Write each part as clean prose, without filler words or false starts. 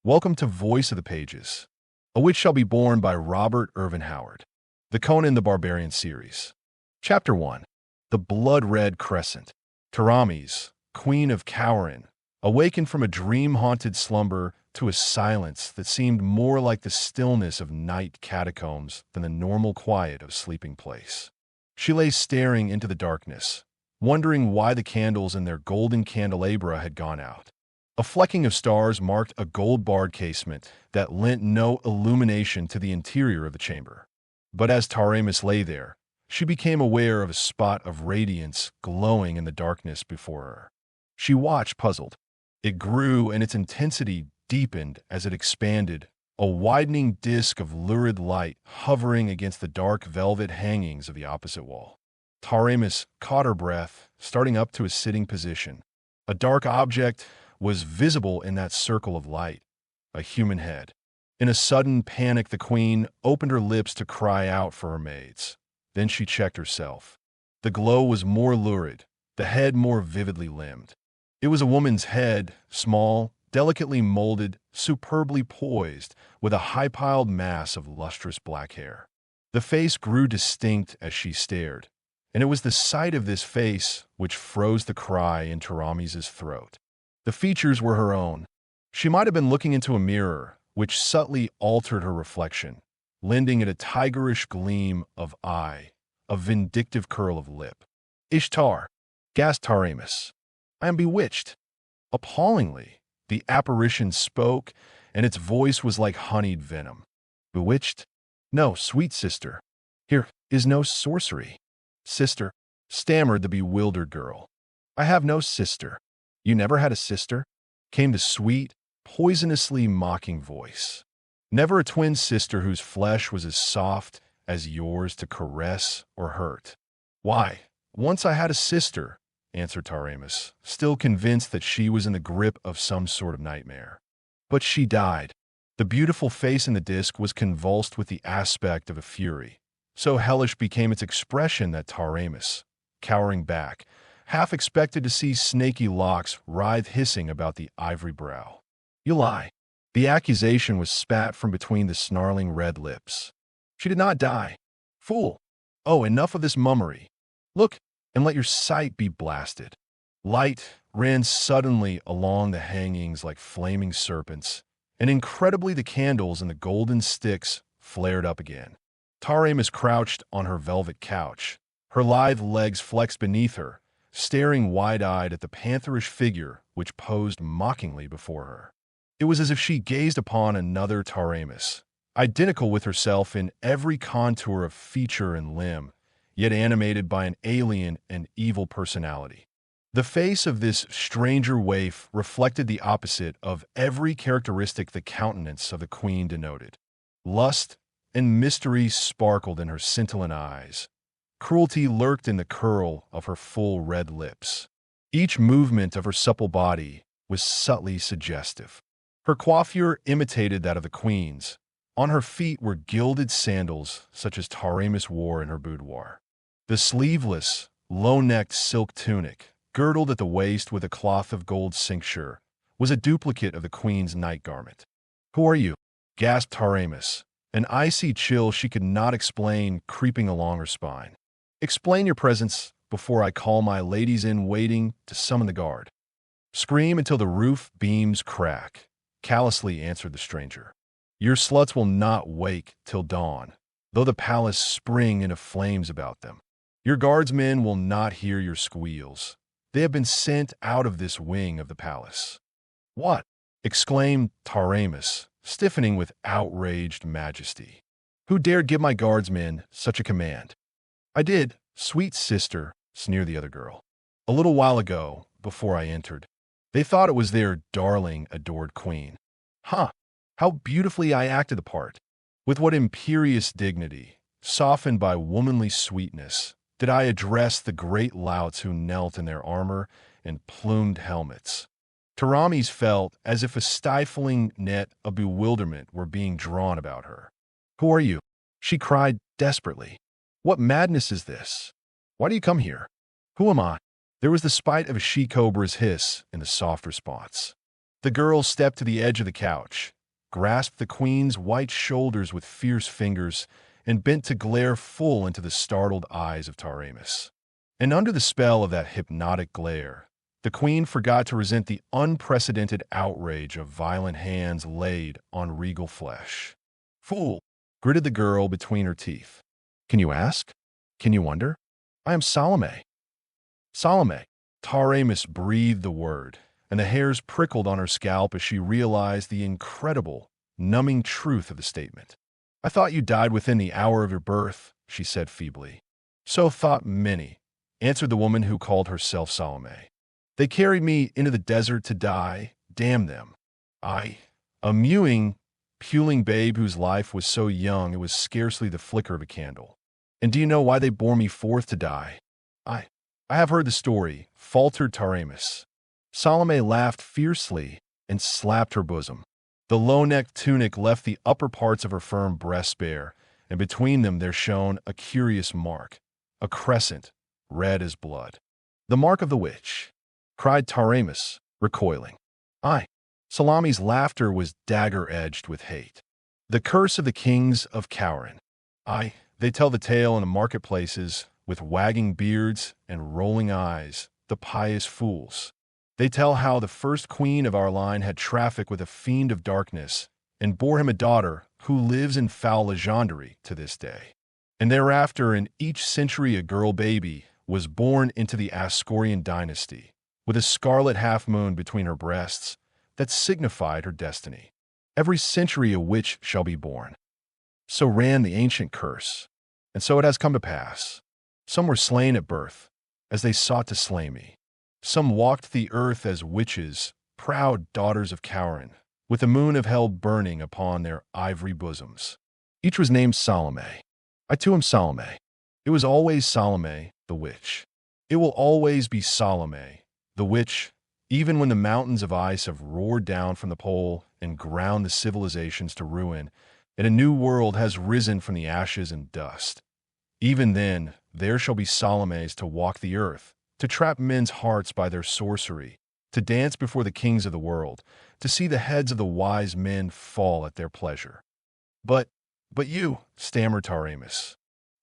Welcome to Voice of the Pages, A Witch Shall Be Born by Robert Irvin Howard, the Conan the Barbarian series. Chapter 1. The Blood-Red Crescent. Taramis, Queen of Khauran, awakened from a dream-haunted slumber to a silence that seemed more like the stillness of night catacombs than the normal quiet of sleeping place. She lay staring into the darkness, wondering why the candles in their golden candelabra had gone out. A flecking of stars marked a gold-barred casement that lent no illumination to the interior of the chamber. But as Taramis lay there, she became aware of a spot of radiance glowing in the darkness before her. She watched, puzzled. It grew and its intensity deepened as it expanded, a widening disk of lurid light hovering against the dark velvet hangings of the opposite wall. Taramis caught her breath, starting up to a sitting position. A dark object was visible in that circle of light, a human head. In a sudden panic, the queen opened her lips to cry out for her maids. Then she checked herself. The glow was more lurid, the head more vividly limbed. It was a woman's head, small, delicately molded, superbly poised, with a high-piled mass of lustrous black hair. The face grew distinct as she stared, and it was the sight of this face which froze the cry in Taramis's throat. The features were her own. She might have been looking into a mirror, which subtly altered her reflection, lending it a tigerish gleam of eye, a vindictive curl of lip. "Ishtar," gasped Taramis. "I am bewitched." Appallingly, the apparition spoke, and its voice was like honeyed venom. "Bewitched? No, sweet sister. Here is no sorcery." "Sister," stammered the bewildered girl. "I have no sister." "You never had a sister?" came the sweet, poisonously mocking voice. "Never a twin sister whose flesh was as soft as yours to caress or hurt." "Why, once I had a sister," answered Taramis, still convinced that she was in the grip of some sort of nightmare. "But she died." The beautiful face in the disk was convulsed with the aspect of a fury. So hellish became its expression that Taramis, cowering back, half expected to see snaky locks writhe hissing about the ivory brow. "You lie." The accusation was spat from between the snarling red lips. "She did not die." "Fool! Oh, enough of this mummery. Look, and let your sight be blasted." Light ran suddenly along the hangings like flaming serpents, and incredibly the candles and the golden sticks flared up again. Taramis crouched on her velvet couch, her lithe legs flexed beneath her, staring wide-eyed at the pantherish figure which posed mockingly before her. It was as if she gazed upon another Taramis, identical with herself in every contour of feature and limb, yet animated by an alien and evil personality. The face of this stranger waif reflected the opposite of every characteristic the countenance of the queen denoted. Lust and mystery sparkled in her scintillant eyes. Cruelty lurked in the curl of her full red lips. Each movement of her supple body was subtly suggestive. Her coiffure imitated that of the queen's. On her feet were gilded sandals such as Taramis wore in her boudoir. The sleeveless, low-necked silk tunic, girdled at the waist with a cloth of gold cincture, was a duplicate of the queen's night garment. "Who are you?" gasped Taramis, an icy chill she could not explain creeping along her spine. "Explain your presence before I call my ladies-in-waiting to summon the guard." "Scream until the roof beams crack," callously answered the stranger. "Your sluts will not wake till dawn, though the palace spring into flames about them. Your guardsmen will not hear your squeals. They have been sent out of this wing of the palace." "What?" exclaimed Taramis, stiffening with outraged majesty. "Who dared give my guardsmen such a command?" "I did, sweet sister," sneered the other girl. "A little while ago, before I entered. They thought it was their darling, adored queen." "Huh! How beautifully I acted the part. With what imperious dignity, softened by womanly sweetness, did I address the great louts who knelt in their armor and plumed helmets." Taramis felt as if a stifling net of bewilderment were being drawn about her. "Who are you?" she cried desperately. "What madness is this? Why do you come here? Who am I?" There was the spite of a she-cobra's hiss in the soft response. The girl stepped to the edge of the couch, grasped the queen's white shoulders with fierce fingers, and bent to glare full into the startled eyes of Taramis. And under the spell of that hypnotic glare, the queen forgot to resent the unprecedented outrage of violent hands laid on regal flesh. "Fool!" gritted the girl between her teeth. "Can you ask? Can you wonder? I am Salome." "Salome." Taramis breathed the word, and the hairs prickled on her scalp as she realized the incredible, numbing truth of the statement. "I thought you died within the hour of your birth," she said feebly. "So thought many," answered the woman who called herself Salome. "They carried me into the desert to die, damn them. I, a mewing, puling babe whose life was so young it was scarcely the flicker of a candle. And do you know why they bore me forth to die?" I have heard the story," faltered Taramis. Salome laughed fiercely and slapped her bosom. The low-necked tunic left the upper parts of her firm breasts bare, and between them there shone a curious mark, a crescent, red as blood. "The mark of the witch," cried Taramis, recoiling. Salome's laughter was dagger-edged with hate. "The curse of the kings of Khauran. They tell the tale in the marketplaces, with wagging beards and rolling eyes, the pious fools. They tell how the first queen of our line had traffic with a fiend of darkness and bore him a daughter who lives in foul legendary to this day. And thereafter in each century a girl baby was born into the Ascorian dynasty, with a scarlet half-moon between her breasts that signified her destiny. Every century a witch shall be born. So ran the ancient curse, and so it has come to pass. Some were slain at birth, as they sought to slay me. Some walked the earth as witches, proud daughters of Khauran, with the moon of hell burning upon their ivory bosoms. Each was named Salome. I too am Salome. It was always Salome, the witch. It will always be Salome, the witch, even when the mountains of ice have roared down from the pole and ground the civilizations to ruin, and a new world has risen from the ashes and dust. Even then, there shall be Salomes to walk the earth, to trap men's hearts by their sorcery, to dance before the kings of the world, to see the heads of the wise men fall at their pleasure. But you, stammered Taramis.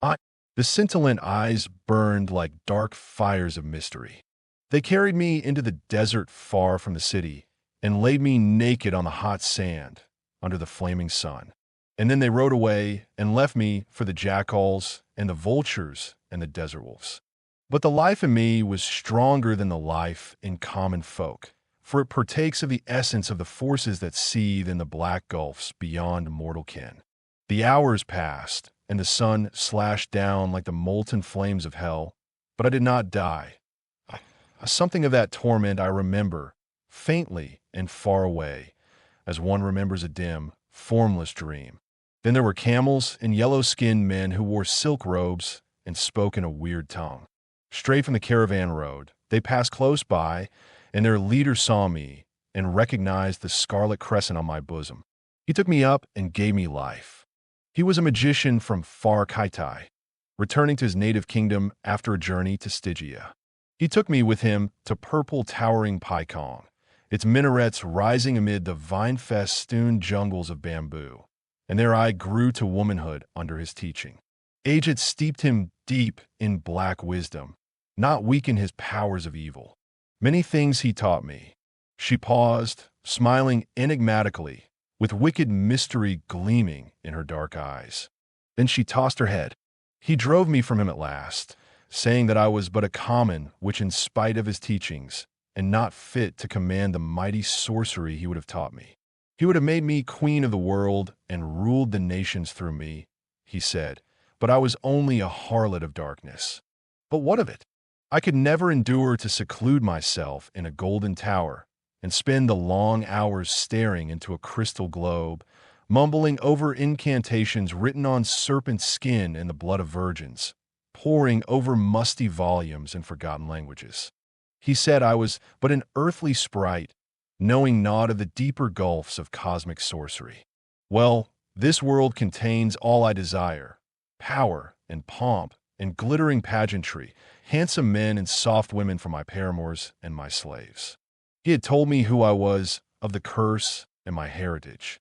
The scintillant eyes burned like dark fires of mystery. They carried me into the desert far from the city and laid me naked on the hot sand under the flaming sun. And then they rode away and left me for the jackals and the vultures and the desert wolves. But the life in me was stronger than the life in common folk, for it partakes of the essence of the forces that seethe in the black gulfs beyond mortal ken. The hours passed, and the sun slashed down like the molten flames of hell, but I did not die. Something of that torment I remember, faintly and far away, as one remembers a dim, formless dream. Then there were camels and yellow-skinned men who wore silk robes and spoke in a weird tongue. Straight from the caravan road, they passed close by, and their leader saw me and recognized the scarlet crescent on my bosom. He took me up and gave me life. He was a magician from far Kaitai, returning to his native kingdom after a journey to Stygia. He took me with him to purple towering Paikong, its minarets rising amid the vine-festooned jungles of bamboo, and there I grew to womanhood under his teaching. Age had steeped him deep in black wisdom, not weakened his powers of evil. Many things he taught me. She paused, smiling enigmatically, with wicked mystery gleaming in her dark eyes. Then she tossed her head. He drove me from him at last, saying that I was but a common which, in spite of his teachings, and not fit to command the mighty sorcery he would have taught me. He would have made me queen of the world and ruled the nations through me, he said, but I was only a harlot of darkness. But what of it? I could never endure to seclude myself in a golden tower and spend the long hours staring into a crystal globe, mumbling over incantations written on serpent skin and the blood of virgins, poring over musty volumes in forgotten languages. He said I was but an earthly sprite, knowing naught of the deeper gulfs of cosmic sorcery. Well, this world contains all I desire, power and pomp and glittering pageantry, handsome men and soft women for my paramours and my slaves. He had told me who I was, of the curse and my heritage.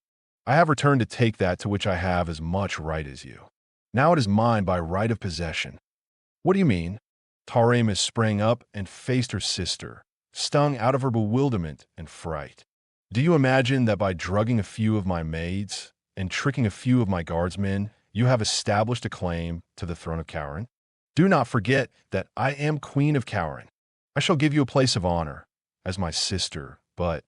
I have returned to take that to which I have as much right as you. Now it is mine by right of possession." "What do you mean?" Taramis sprang up and faced her sister, stung out of her bewilderment and fright. "Do you imagine that by drugging a few of my maids and tricking a few of my guardsmen, you have established a claim to the throne of Khauran? Do not forget that I am Queen of Khauran. I shall give you a place of honor as my sister, but—"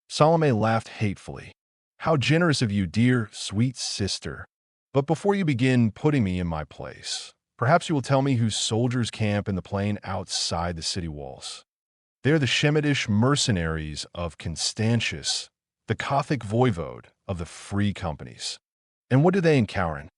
Salome laughed hatefully. "How generous of you, dear, sweet sister. But before you begin putting me in my place, perhaps you will tell me whose soldiers camp in the plain outside the city walls." "They are the Shemitish mercenaries of Constantius, the Gothic voivode of the free companies." "And what do they in Khauran?"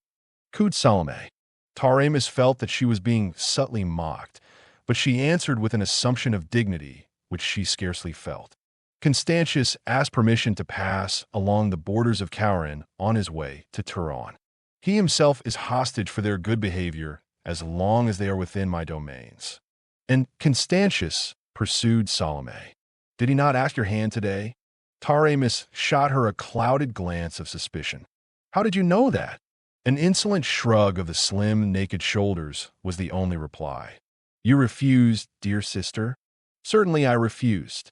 cooed Salome. Taramis felt that she was being subtly mocked, but she answered with an assumption of dignity which she scarcely felt. "Constantius asked permission to pass along the borders of Khauran on his way to Turan. He himself is hostage for their good behavior as long as they are within my domains." "And Constantius," pursued Salome, "did he not ask your hand today?" Taramis shot her a clouded glance of suspicion. "How did you know that?" An insolent shrug of the slim, naked shoulders was the only reply. "You refused, dear sister?" "Certainly I refused,"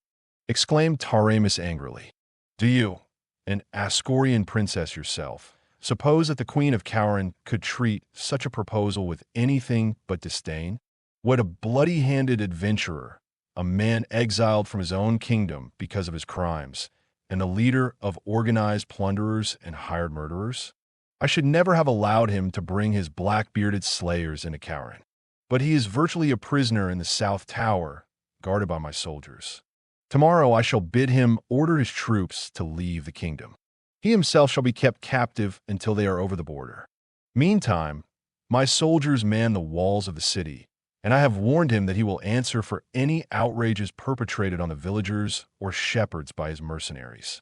exclaimed Taramis angrily. "Do you, an Ascorian princess yourself, suppose that the Queen of Khauran could treat such a proposal with anything but disdain? What a bloody-handed adventurer, a man exiled from his own kingdom because of his crimes, and a leader of organized plunderers and hired murderers? I should never have allowed him to bring his black-bearded slayers into Khauran. But he is virtually a prisoner in the South Tower, guarded by my soldiers. Tomorrow I shall bid him order his troops to leave the kingdom. He himself shall be kept captive until they are over the border. Meantime, my soldiers man the walls of the city, and I have warned him that he will answer for any outrages perpetrated on the villagers or shepherds by his mercenaries."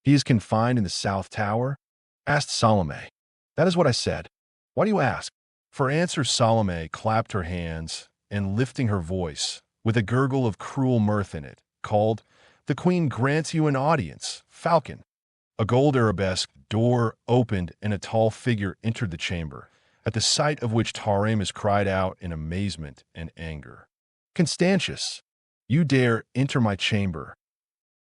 "He is confined in the South Tower?" asked Salome. "That is what I said. Why do you ask?" For answer, Salome clapped her hands and, lifting her voice, with a gurgle of cruel mirth in it, called, "The queen grants you an audience, Falcon." A gold arabesque door opened and a tall figure entered the chamber, at the sight of which Taramis cried out in amazement and anger. "Constantius, you dare enter my chamber?"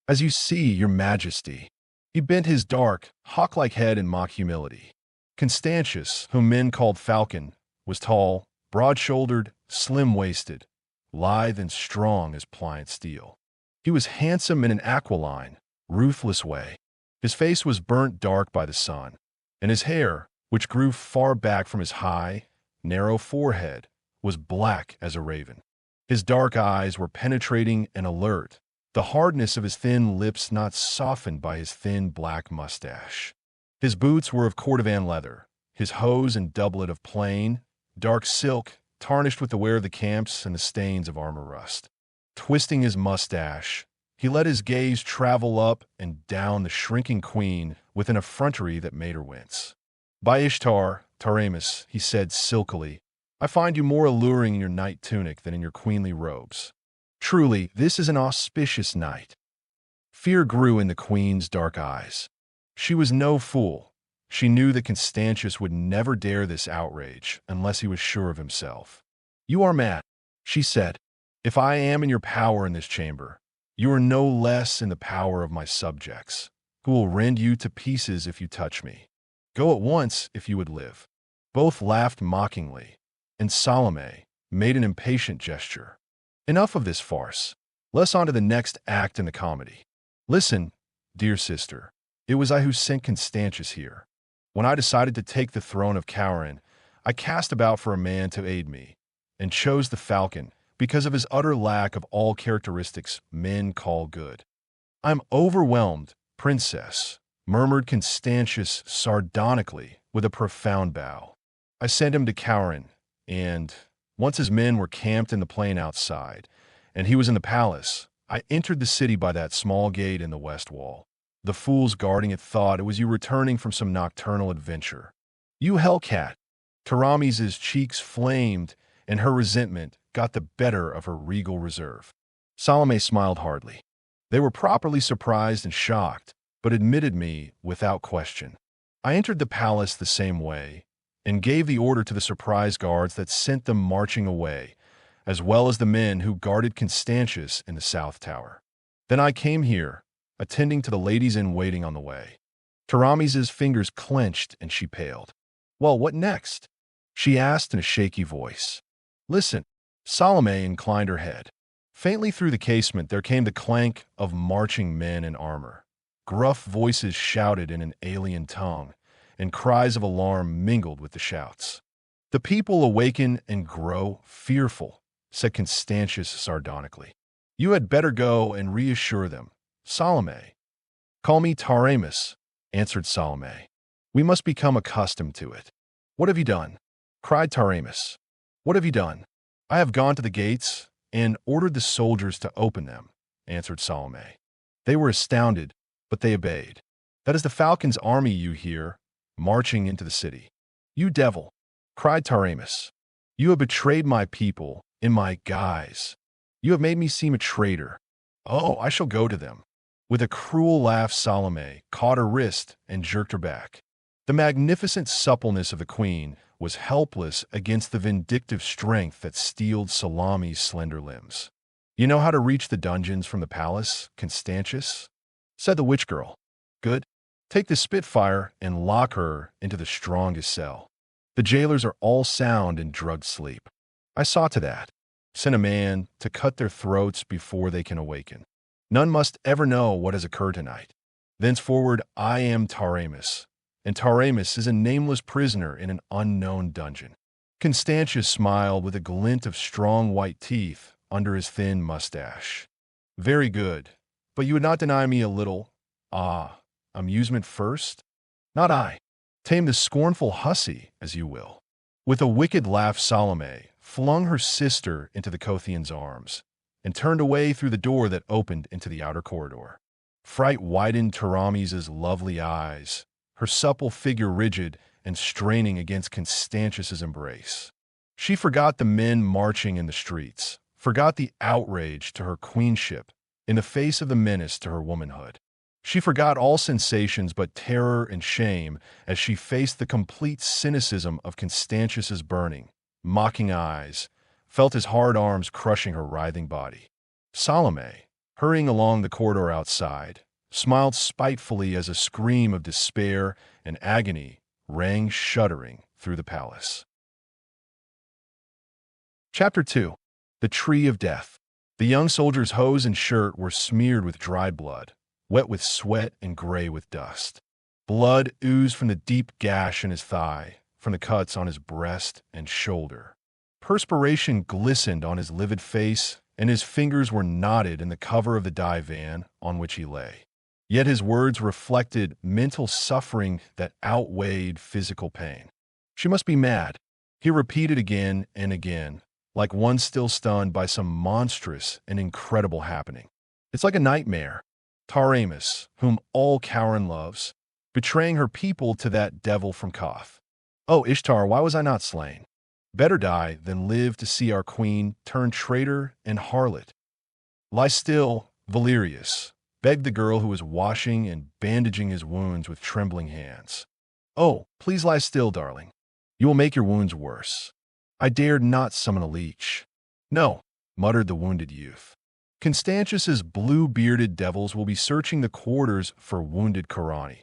"As you see, your majesty." He bent his dark, hawk-like head in mock humility. Constantius, whom men called Falcon, was tall, broad-shouldered, slim-waisted, lithe and strong as pliant steel. He was handsome in an aquiline, ruthless way. His face was burnt dark by the sun, and his hair, which grew far back from his high, narrow forehead, was black as a raven. His dark eyes were penetrating and alert, the hardness of his thin lips not softened by his thin black mustache. His boots were of cordovan leather, his hose and doublet of plain, dark silk, tarnished with the wear of the camps and the stains of armor rust. Twisting his mustache, he let his gaze travel up and down the shrinking queen with an effrontery that made her wince. "By Ishtar, Taramis," he said silkily, "I find you more alluring in your night tunic than in your queenly robes. Truly, this is an auspicious night." Fear grew in the queen's dark eyes. She was no fool. She knew that Constantius would never dare this outrage unless he was sure of himself. "You are mad," she said. "If I am in your power in this chamber, you are no less in the power of my subjects, who will rend you to pieces if you touch me. Go at once if you would live." Both laughed mockingly, and Salome made an impatient gesture. "Enough of this farce. Let's on to the next act in the comedy. Listen, dear sister. It was I who sent Constantius here. When I decided to take the throne of Khauran, I cast about for a man to aid me, and chose the Falcon because of his utter lack of all characteristics men call good." "I'm overwhelmed, princess," murmured Constantius sardonically with a profound bow. "I sent him to Khauran, and, once his men were camped in the plain outside, and he was in the palace, I entered the city by that small gate in the west wall. The fools guarding it thought it was you returning from some nocturnal adventure. You hellcat!" Taramis's cheeks flamed, and her resentment got the better of her regal reserve. Salome smiled hardly. They were properly surprised and shocked, but admitted me without question. I entered the palace the same way, and gave the order to the surprise guards that sent them marching away, as well as the men who guarded Constantius in the South Tower. Then I came here, attending to the ladies in waiting on the way. Taramis' fingers clenched and she paled. "Well, what next?" she asked in a shaky voice. "Listen." Salome inclined her head. Faintly through the casement there came the clank of marching men in armor. Gruff voices shouted in an alien tongue, and cries of alarm mingled with the shouts. "The people awaken and grow fearful," said Constantius sardonically. "You had better go and reassure them." "Salome." "Call me Taramis," answered Salome. "We must become accustomed to it." "What have you done?" cried Taramis. "What have you done?" "I have gone to the gates and ordered the soldiers to open them," answered Salome. They were astounded, but they obeyed. "That is the Falcon's army you hear, marching into the city." "You devil!" cried Taramis. "You have betrayed my people in my guise. You have made me seem a traitor. Oh, I shall go to them." With a cruel laugh, Salome caught her wrist and jerked her back. The magnificent suppleness of the queen was helpless against the vindictive strength that steeled Salome's slender limbs. "You know how to reach the dungeons from the palace, Constantius?" said the witch girl. "Good. Take the Spitfire and lock her into the strongest cell. The jailers are all sound and drugged sleep. I saw to that. Send a man to cut their throats before they can awaken. None must ever know what has occurred tonight. Thenceforward I am Taramis, and Taramis is a nameless prisoner in an unknown dungeon." Constantius smiled with a glint of strong white teeth under his thin mustache. "Very good, but you would not deny me a little, amusement first?" "Not I. Tame the scornful hussy as you will." With a wicked laugh, Salome flung her sister into the Kothian's arms and turned away through the door that opened into the outer corridor. Fright widened Taramis' lovely eyes, her supple figure rigid and straining against Constantius' embrace. She forgot the men marching in the streets, forgot the outrage to her queenship in the face of the menace to her womanhood. She forgot all sensations but terror and shame as she faced the complete cynicism of Constantius' burning, mocking eyes, felt his hard arms crushing her writhing body. Salome, hurrying along the corridor outside, smiled spitefully as a scream of despair and agony rang shuddering through the palace. Chapter 2. The Tree of Death. The young soldier's hose and shirt were smeared with dried blood, wet with sweat and gray with dust. Blood oozed from the deep gash in his thigh, from the cuts on his breast and shoulder. Perspiration glistened on his livid face, and his fingers were knotted in the cover of the divan on which he lay. Yet his words reflected mental suffering that outweighed physical pain. "She must be mad," he repeated again and again, like one still stunned by some monstrous and incredible happening. "It's like a nightmare. Taramis, whom all Khauran loves, betraying her people to that devil from Koth. Oh, Ishtar, why was I not slain? Better die than live to see our queen turn traitor and harlot." "Lie still, Valerius," begged the girl who was washing and bandaging his wounds with trembling hands. "Oh, please lie still, darling. You will make your wounds worse." "I dared not summon a leech." "No," muttered the wounded youth. "Constantius's blue-bearded devils will be searching the quarters for wounded Khauran.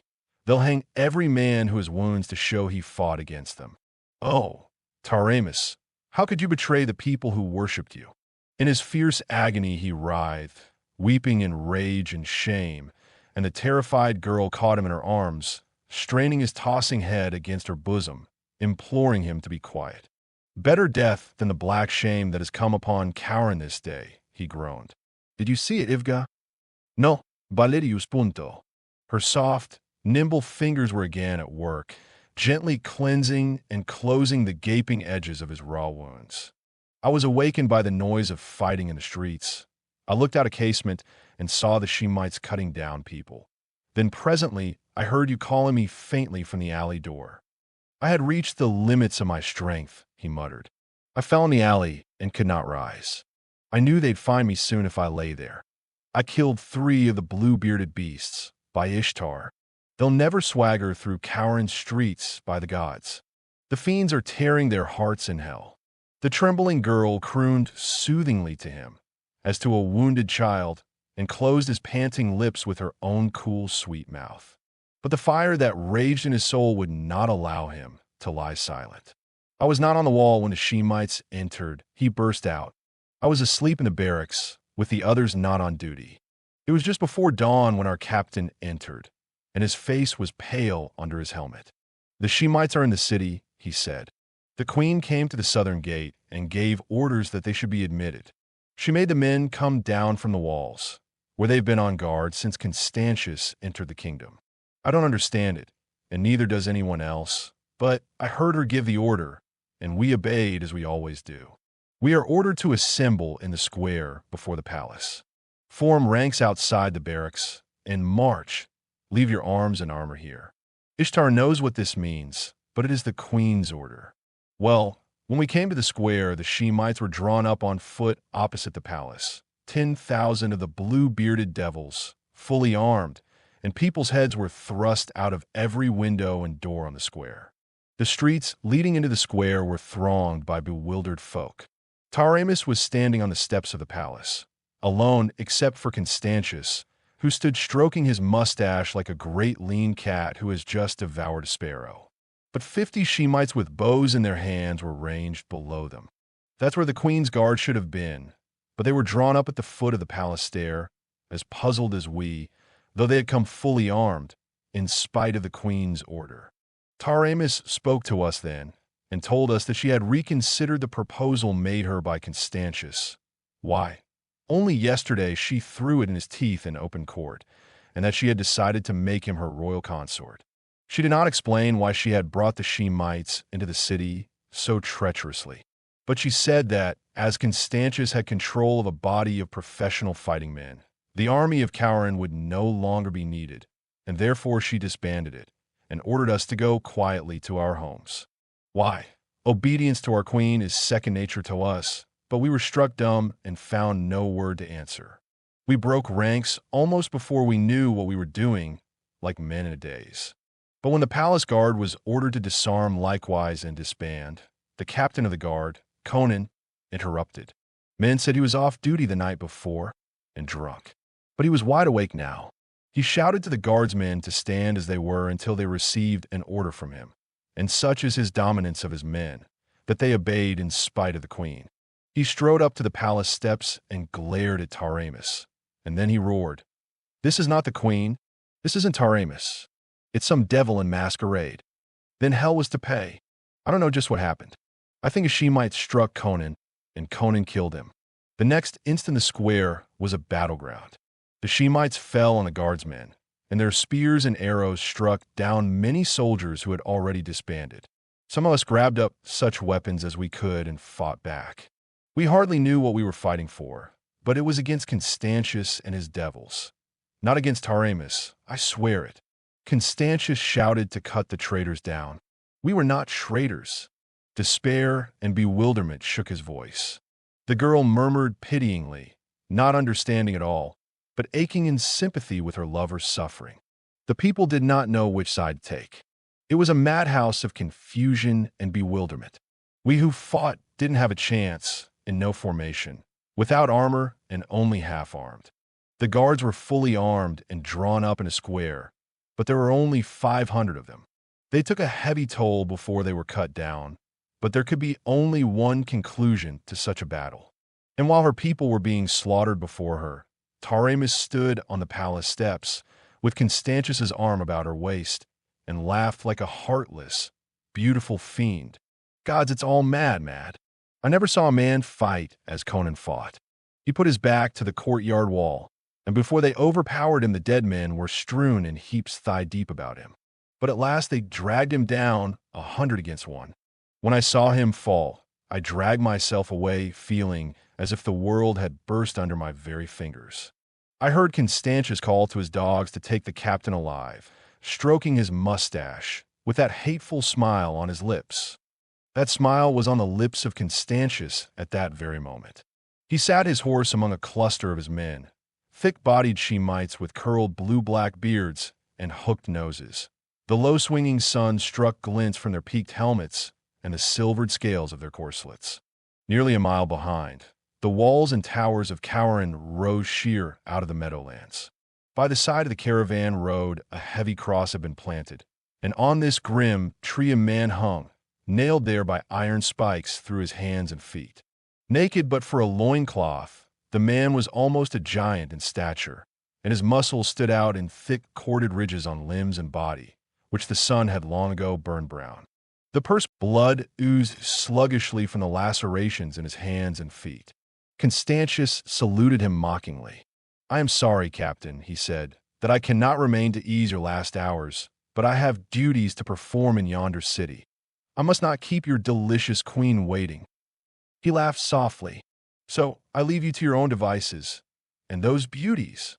They'll hang every man who has wounds to show he fought against them." "Oh, Taramis, how could you betray the people who worshipped you?" In his fierce agony he writhed, weeping in rage and shame, and the terrified girl caught him in her arms, straining his tossing head against her bosom, imploring him to be quiet. "Better death than the black shame that has come upon Khauran this day," he groaned. "Did you see it, Ivga?" "No, Valerius punto." Her soft, nimble fingers were again at work, gently cleansing and closing the gaping edges of his raw wounds. "I was awakened by the noise of fighting in the streets. I looked out a casement and saw the Shemites cutting down people. Then presently I heard you calling me faintly from the alley door. I had reached the limits of my strength," he muttered. "I fell in the alley and could not rise. I knew they'd find me soon if I lay there. I killed 3 of the blue-bearded beasts, by Ishtar. They'll never swagger through Khauran's streets, by the gods. The fiends are tearing their hearts in hell." The trembling girl crooned soothingly to him, as to a wounded child, and closed his panting lips with her own cool, sweet mouth. But the fire that raged in his soul would not allow him to lie silent. "I was not on the wall when the Shemites entered," he burst out. "I was asleep in the barracks, with the others not on duty. It was just before dawn when our captain entered, and his face was pale under his helmet. 'The Shemites are in the city,' he said. 'The queen came to the southern gate and gave orders that they should be admitted. She made the men come down from the walls, where they've been on guard since Constantius entered the kingdom. I don't understand it, and neither does anyone else, but I heard her give the order, and we obeyed as we always do. We are ordered to assemble in the square before the palace. Form ranks outside the barracks, and march. Leave your arms and armor here.' Ishtar knows what this means, but it is the queen's order. Well, when we came to the square, the Shemites were drawn up on foot opposite the palace, 10,000 of the blue-bearded devils, fully armed, and people's heads were thrust out of every window and door on the square. The streets leading into the square were thronged by bewildered folk. Taramis was standing on the steps of the palace, alone except for Constantius, who stood stroking his mustache like a great lean cat who has just devoured a sparrow. But 50 Shemites with bows in their hands were ranged below them. That's where the queen's guard should have been, but they were drawn up at the foot of the palace stair, as puzzled as we, though they had come fully armed, in spite of the queen's order. Taramis spoke to us then, and told us that she had reconsidered the proposal made her by Constantius. Why, only yesterday she threw it in his teeth in open court, and that she had decided to make him her royal consort. She did not explain why she had brought the Shemites into the city so treacherously, but she said that, as Constantius had control of a body of professional fighting men, the army of Khauran would no longer be needed, and therefore she disbanded it, and ordered us to go quietly to our homes. Why, obedience to our queen is second nature to us, but we were struck dumb and found no word to answer. We broke ranks almost before we knew what we were doing, like men in a daze. But when the palace guard was ordered to disarm likewise and disband, the captain of the guard, Conan, interrupted. Men said he was off duty the night before and drunk, but he was wide awake now. He shouted to the guardsmen to stand as they were until they received an order from him, and such is his dominance of his men, that they obeyed in spite of the queen. He strode up to the palace steps and glared at Taramis, and then he roared, "This is not the queen. This isn't Taramis. It's some devil in masquerade." Then hell was to pay. I don't know just what happened. I think a Shemite struck Conan, and Conan killed him. The next instant the square was a battleground. The Shemites fell on the guardsmen, and their spears and arrows struck down many soldiers who had already disbanded. Some of us grabbed up such weapons as we could and fought back. We hardly knew what we were fighting for, but it was against Constantius and his devils. Not against Taramis, I swear it. Constantius shouted to cut the traitors down. We were not traitors. Despair and bewilderment shook his voice. The girl murmured pityingly, not understanding at all, but aching in sympathy with her lover's suffering. The people did not know which side to take. It was a madhouse of confusion and bewilderment. We who fought didn't have a chance, in no formation, without armor and only half-armed. The guards were fully armed and drawn up in a square, but there were only 500 of them. They took a heavy toll before they were cut down, but there could be only one conclusion to such a battle. And while her people were being slaughtered before her, Taramis stood on the palace steps, with Constantius's arm about her waist, and laughed like a heartless, beautiful fiend. Gods, it's all mad. I never saw a man fight as Conan fought. He put his back to the courtyard wall, and before they overpowered him, the dead men were strewn in heaps thigh-deep about him. But at last they dragged him down 100 against 1. When I saw him fall, I dragged myself away, feeling as if the world had burst under my very fingers. I heard Constantius call to his dogs to take the captain alive, stroking his mustache, with that hateful smile on his lips. That smile was on the lips of Constantius at that very moment. He sat his horse among a cluster of his men, thick-bodied Shemites with curled blue-black beards and hooked noses. The low-swinging sun struck glints from their peaked helmets and the silvered scales of their corselets. Nearly a mile behind, the walls and towers of Khauran rose sheer out of the meadowlands. By the side of the caravan road, a heavy cross had been planted, and on this grim tree a man hung, nailed there by iron spikes through his hands and feet. Naked but for a loincloth, the man was almost a giant in stature, and his muscles stood out in thick corded ridges on limbs and body, which the sun had long ago burned brown. The pursed blood oozed sluggishly from the lacerations in his hands and feet. Constantius saluted him mockingly. "I am sorry, Captain," he said, "that I cannot remain to ease your last hours, but I have duties to perform in yonder city. I must not keep your delicious queen waiting." He laughed softly. "So I leave you to your own devices. And those beauties?"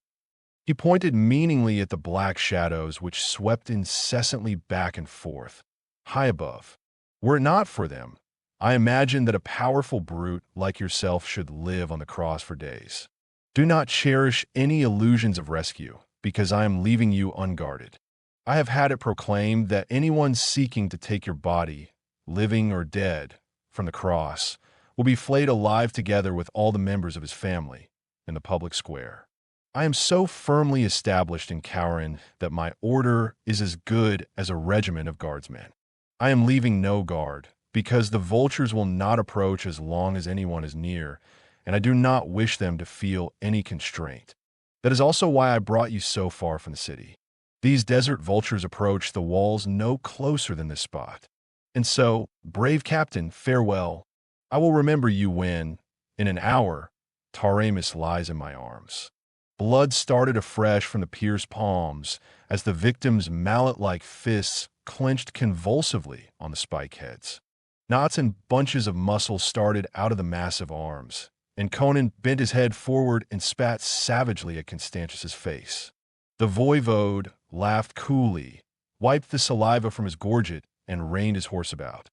He pointed meaningly at the black shadows which swept incessantly back and forth, high above. "Were it not for them, I imagine that a powerful brute like yourself should live on the cross for days. Do not cherish any illusions of rescue, because I am leaving you unguarded. I have had it proclaimed that anyone seeking to take your body, living or dead, from the cross, will be flayed alive together with all the members of his family in the public square. I am so firmly established in Khauran that my order is as good as a regiment of guardsmen. I am leaving no guard, because the vultures will not approach as long as anyone is near, and I do not wish them to feel any constraint. That is also why I brought you so far from the city. These desert vultures approach the walls no closer than this spot. And so, brave captain, farewell. I will remember you when, in an hour, Taramis lies in my arms." Blood started afresh from the pierced palms as the victim's mallet-like fists clenched convulsively on the spike heads. Knots and bunches of muscle started out of the massive arms, and Conan bent his head forward and spat savagely at Constantius's face. The voivode laughed coolly, wiped the saliva from his gorget, and reined his horse about.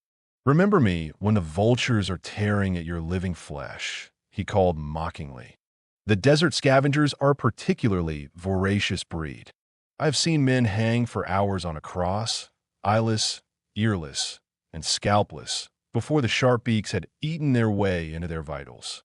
"Remember me when the vultures are tearing at your living flesh," he called mockingly. "The desert scavengers are a particularly voracious breed. I have seen men hang for hours on a cross, eyeless, earless, and scalpless, before the sharp beaks had eaten their way into their vitals."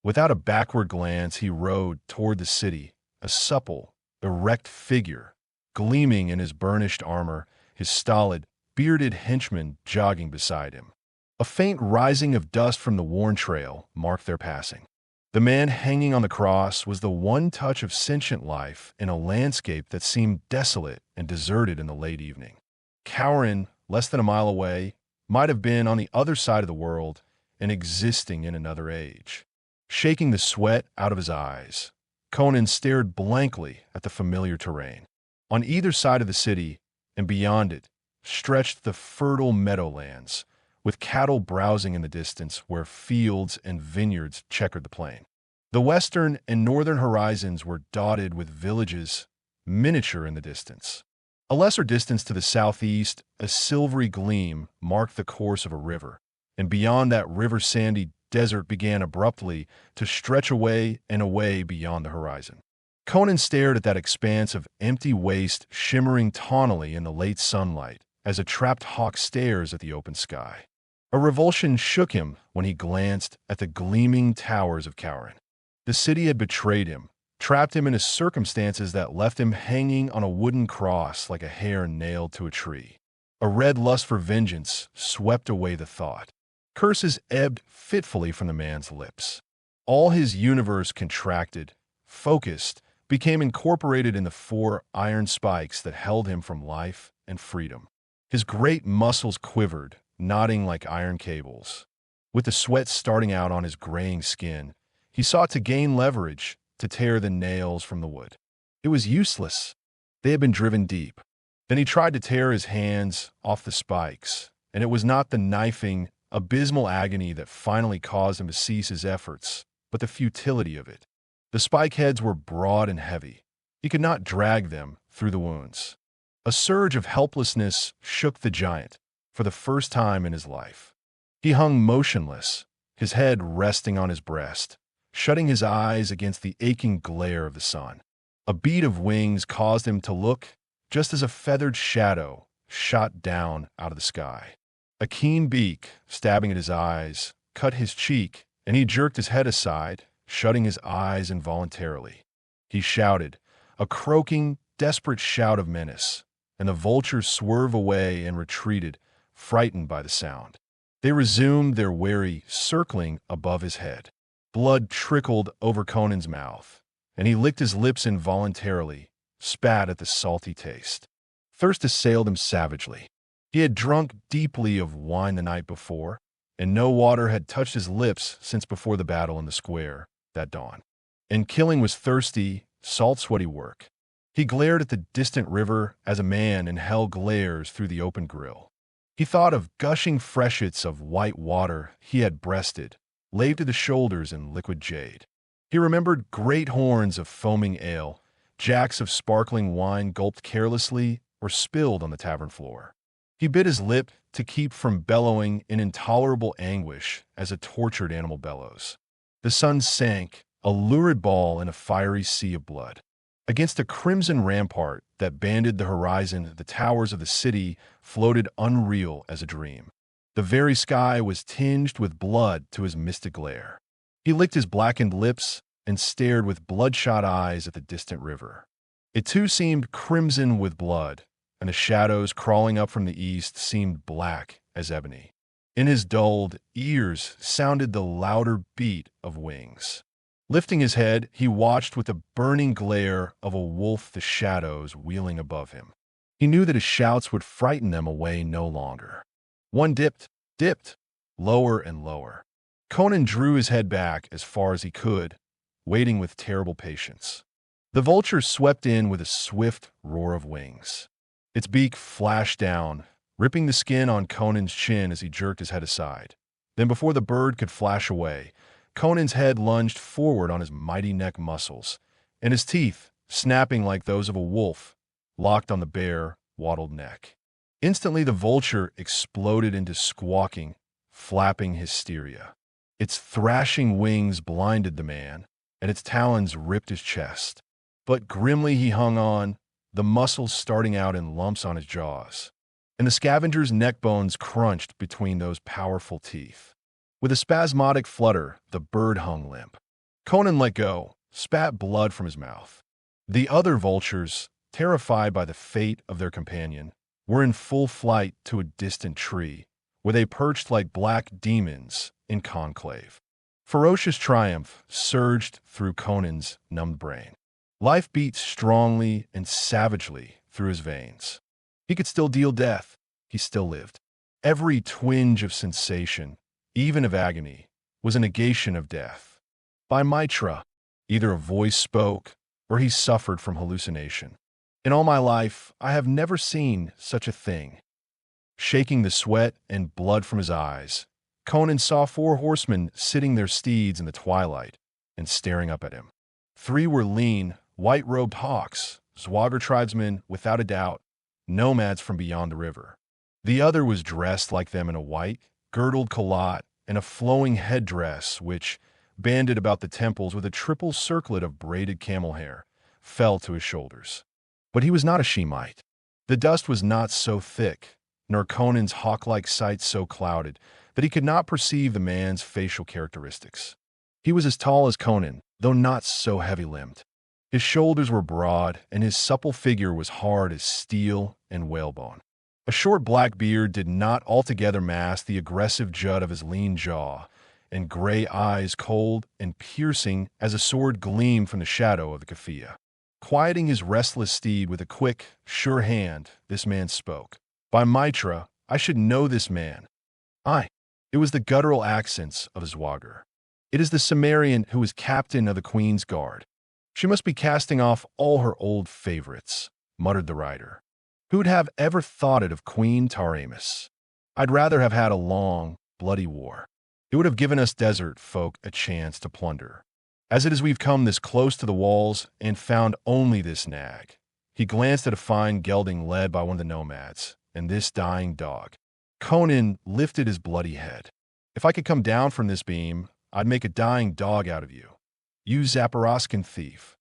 Without a backward glance, he rode toward the city, a supple, erect figure, gleaming in his burnished armor, his stolid, bearded henchman jogging beside him. A faint rising of dust from the worn trail marked their passing. The man hanging on the cross was the one touch of sentient life in a landscape that seemed desolate and deserted in the late evening. Khauran, less than a mile away, might have been on the other side of the world and existing in another age. Shaking the sweat out of his eyes, Conan stared blankly at the familiar terrain. On either side of the city, and beyond it, stretched the fertile meadowlands, with cattle browsing in the distance where fields and vineyards checkered the plain. The western and northern horizons were dotted with villages, miniature in the distance. A lesser distance to the southeast, a silvery gleam marked the course of a river, and beyond that river sandy desert began abruptly to stretch away and away beyond the horizon. Conan stared at that expanse of empty waste shimmering taunily in the late sunlight, as a trapped hawk stares at the open sky. A revulsion shook him when he glanced at the gleaming towers of Khauran. The city had betrayed him, trapped him into circumstances that left him hanging on a wooden cross like a hare nailed to a tree. A red lust for vengeance swept away the thought. Curses ebbed fitfully from the man's lips. All his universe contracted, focused, became incorporated in the 4 iron spikes that held him from life and freedom. His great muscles quivered, knotting like iron cables. With the sweat starting out on his graying skin, he sought to gain leverage to tear the nails from the wood. It was useless. They had been driven deep. Then he tried to tear his hands off the spikes, and it was not the knifing, abysmal agony that finally caused him to cease his efforts, but the futility of it. The spike heads were broad and heavy. He could not drag them through the wounds. A surge of helplessness shook the giant for the first time in his life. He hung motionless, his head resting on his breast, shutting his eyes against the aching glare of the sun. A beat of wings caused him to look, just as a feathered shadow shot down out of the sky. A keen beak, stabbing at his eyes, cut his cheek, and he jerked his head aside, shutting his eyes involuntarily. He shouted, a croaking, desperate shout of menace, and the vultures swerved away and retreated, frightened by the sound. They resumed their wary circling above his head. Blood trickled over Conan's mouth, and he licked his lips involuntarily, spat at the salty taste. Thirst assailed him savagely. He had drunk deeply of wine the night before, and no water had touched his lips since before the battle in the square that dawn. And killing was thirsty, salt-sweaty work. He glared at the distant river as a man in hell glares through the open grill. He thought of gushing freshets of white water he had breasted, laved to the shoulders in liquid jade. He remembered great horns of foaming ale, jacks of sparkling wine gulped carelessly or spilled on the tavern floor. He bit his lip to keep from bellowing in intolerable anguish as a tortured animal bellows. The sun sank, a lurid ball in a fiery sea of blood. Against a crimson rampart that banded the horizon, the towers of the city floated unreal as a dream. The very sky was tinged with blood to his mystic glare. He licked his blackened lips and stared with bloodshot eyes at the distant river. It too seemed crimson with blood, and the shadows crawling up from the east seemed black as ebony. In his dulled ears sounded the louder beat of wings. Lifting his head, he watched with the burning glare of a wolf the shadows wheeling above him. He knew that his shouts would frighten them away no longer. One dipped, lower and lower. Conan drew his head back as far as he could, waiting with terrible patience. The vulture swept in with a swift roar of wings. Its beak flashed down, ripping the skin on Conan's chin as he jerked his head aside. Then before the bird could flash away, Conan's head lunged forward on his mighty neck muscles, and his teeth, snapping like those of a wolf, locked on the bare, wattled neck. Instantly the vulture exploded into squawking, flapping hysteria. Its thrashing wings blinded the man, and its talons ripped his chest. But grimly he hung on, the muscles starting out in lumps on his jaws, and the scavenger's neck bones crunched between those powerful teeth. With a spasmodic flutter, the bird hung limp. Conan let go, spat blood from his mouth. The other vultures, terrified by the fate of their companion, were in full flight to a distant tree, where they perched like black demons in conclave. Ferocious triumph surged through Conan's numbed brain. Life beat strongly and savagely through his veins. He could still deal death. He still lived. Every twinge of sensation, even of agony, was a negation of death. By Mitra, either a voice spoke or he suffered from hallucination. In all my life, I have never seen such a thing. Shaking the sweat and blood from his eyes, Conan saw 4 horsemen sitting their steeds in the twilight and staring up at him. 3 were lean, white-robed hawks, Zwager tribesmen without a doubt, nomads from beyond the river. The other was dressed like them in a white, girdled calotte and a flowing headdress which, banded about the temples with a triple circlet of braided camel hair, fell to his shoulders. But he was not a Shemite. The dust was not so thick, nor Conan's hawk-like sight so clouded, that he could not perceive the man's facial characteristics. He was as tall as Conan, though not so heavy-limbed. His shoulders were broad, and his supple figure was hard as steel and whalebone. A short black beard did not altogether mask the aggressive jut of his lean jaw, and gray eyes cold and piercing as a sword gleamed from the shadow of the keffiyeh. Quieting his restless steed with a quick, sure hand, this man spoke. By Mitra, I should know this man. Aye, it was the guttural accents of Zwager. It is the Cimmerian who is captain of the Queen's Guard. She must be casting off all her old favorites, muttered the rider. Who'd have ever thought it of Queen Taramis? I'd rather have had a long, bloody war. It would have given us desert folk a chance to plunder. As it is we've come this close to the walls and found only this nag. He glanced at a fine gelding led by one of the nomads, and this dying dog. Conan lifted his bloody head. If I could come down from this beam, I'd make a dying dog out of you, "You Zaporoskan thief."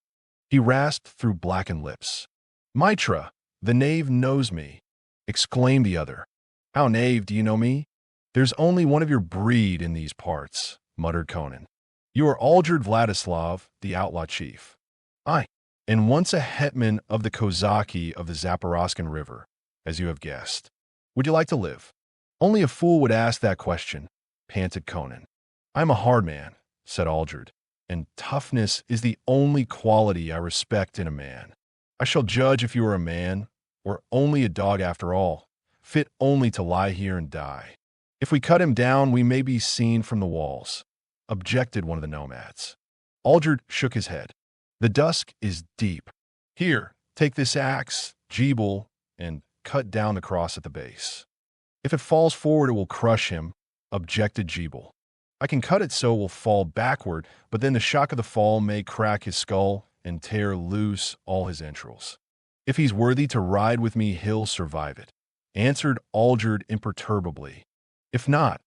He rasped through blackened lips. "Mitra, the knave knows me," exclaimed the other. "How, knave, do you know me?" "There's only one of your breed in these parts," muttered Conan. "You are Aldred Vladislav, the outlaw chief." "Aye, and once a hetman of the Kozaki of the Zaporoskan River, as you have guessed. Would you like to live?" "Only a fool would ask that question," panted Conan. "I'm a hard man," said Aldred, "and toughness is the only quality I respect in a man. I shall judge if you are a man, or only a dog after all, fit only to lie here and die. If we cut him down, we may be seen from the walls," objected one of the nomads. Aldred shook his head. "The dusk is deep. Here, take this axe, Jeeble, and cut down the cross at the base." "If it falls forward, it will crush him," objected Jeeble. "I can cut it so it will fall backward, but then the shock of the fall may crack his skull and tear loose all his entrails." "If he's worthy to ride with me, he'll survive it," answered Aldred imperturbably. "If not,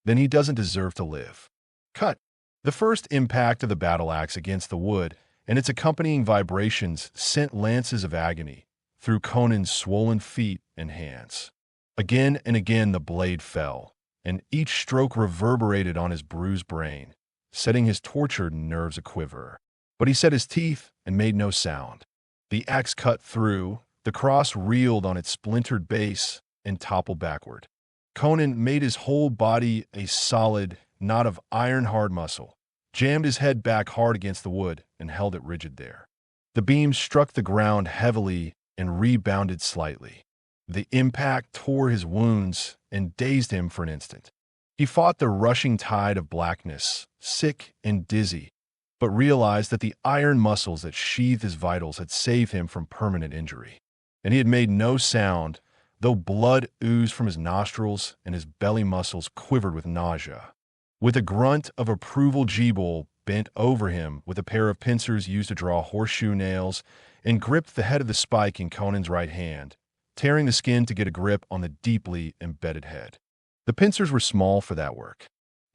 then he doesn't deserve to live. Cut." The first impact of the battle axe against the wood and its accompanying vibrations sent lances of agony through Conan's swollen feet and hands. Again and again the blade fell, and each stroke reverberated on his bruised brain, setting his tortured nerves aquiver. But he set his teeth and made no sound. The axe cut through, the cross reeled on its splintered base and toppled backward. Conan made his whole body a solid knot of iron-hard muscle, jammed his head back hard against the wood, and held it rigid there. The beam struck the ground heavily and rebounded slightly. The impact tore his wounds and dazed him for an instant. He fought the rushing tide of blackness, sick and dizzy, but realized that the iron muscles that sheathed his vitals had saved him from permanent injury. And he had made no sound, though blood oozed from his nostrils and his belly muscles quivered with nausea. With a grunt of approval, Jeeble bent over him with a pair of pincers used to draw horseshoe nails and gripped the head of the spike in Conan's right hand, tearing the skin to get a grip on the deeply embedded head. The pincers were small for that work.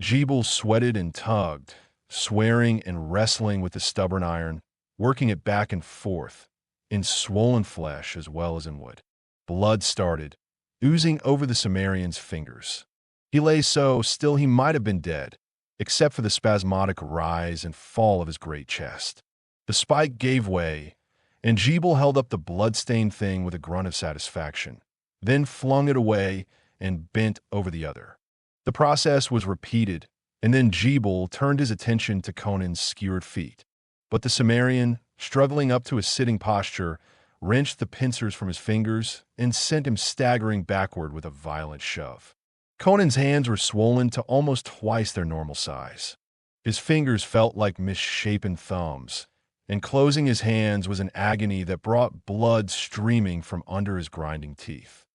Jeeble sweated and tugged, swearing and wrestling with the stubborn iron, working it back and forth, in swollen flesh as well as in wood. Blood started, oozing over the Cimmerian's fingers. He lay so still he might have been dead, except for the spasmodic rise and fall of his great chest. The spike gave way, and Jeeble held up the blood-stained thing with a grunt of satisfaction, then flung it away and bent over the other. The process was repeated, and then Jeeble turned his attention to Conan's skewered feet. But the Cimmerian, struggling up to a sitting posture, wrenched the pincers from his fingers and sent him staggering backward with a violent shove. Conan's hands were swollen to almost twice their normal size. His fingers felt like misshapen thumbs, and closing his hands was an agony that brought blood streaming from under his grinding teeth.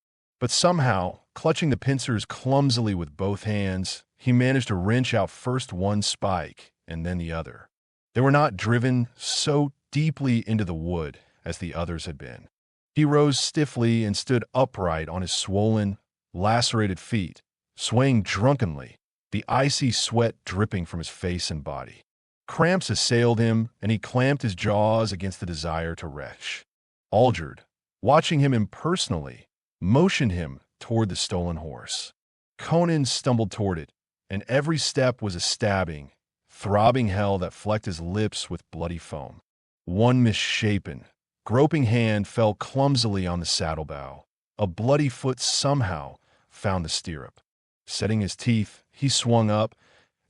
But somehow, clutching the pincers clumsily with both hands, he managed to wrench out first one spike and then the other. They were not driven so deeply into the wood as the others had been. He rose stiffly and stood upright on his swollen, lacerated feet, swaying drunkenly, the icy sweat dripping from his face and body. Cramps assailed him, and he clamped his jaws against the desire to retch. Aldred, watching him impersonally, motioned him toward the stolen horse. Conan stumbled toward it, and every step was a stabbing, throbbing hell that flecked his lips with bloody foam. One misshapen, groping hand fell clumsily on the saddlebow. A bloody foot somehow found the stirrup. Setting his teeth, he swung up,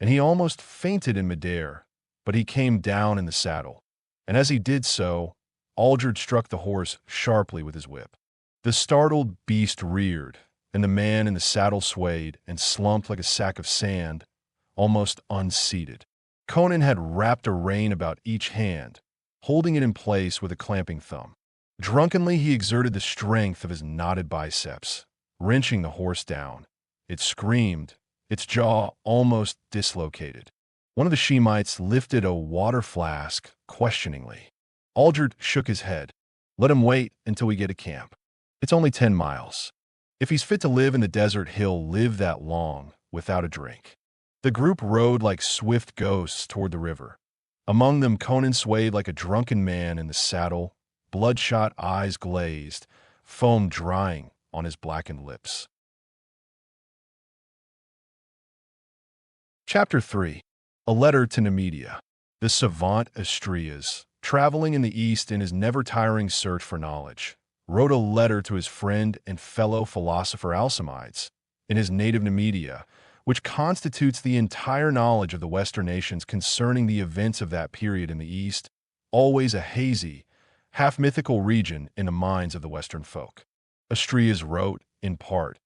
and he almost fainted in midair, but he came down in the saddle. And as he did so, Aldred struck the horse sharply with his whip. The startled beast reared, and the man in the saddle swayed and slumped like a sack of sand, almost unseated. Conan had wrapped a rein about each hand, holding it in place with a clamping thumb. Drunkenly he exerted the strength of his knotted biceps, wrenching the horse down. It screamed, its jaw almost dislocated. One of the Shemites lifted a water flask questioningly. Aldred shook his head. "Let him wait until we get to camp. It's only 10 miles. If he's fit to live in the desert, he'll live that long without a drink." The group rode like swift ghosts toward the river, Among them Conan swayed like a drunken man in the saddle, bloodshot eyes glazed, foam drying on his blackened lips. Chapter 3. A Letter to Nemedia. The savant Astrias, traveling in the East in his never-tiring search for knowledge, wrote a letter to his friend and fellow philosopher Alcibiades in his native Nemedia, which constitutes the entire knowledge of the Western nations concerning the events of that period in the East, always a hazy, half-mythical region in the minds of the Western folk. Astrias wrote, in part,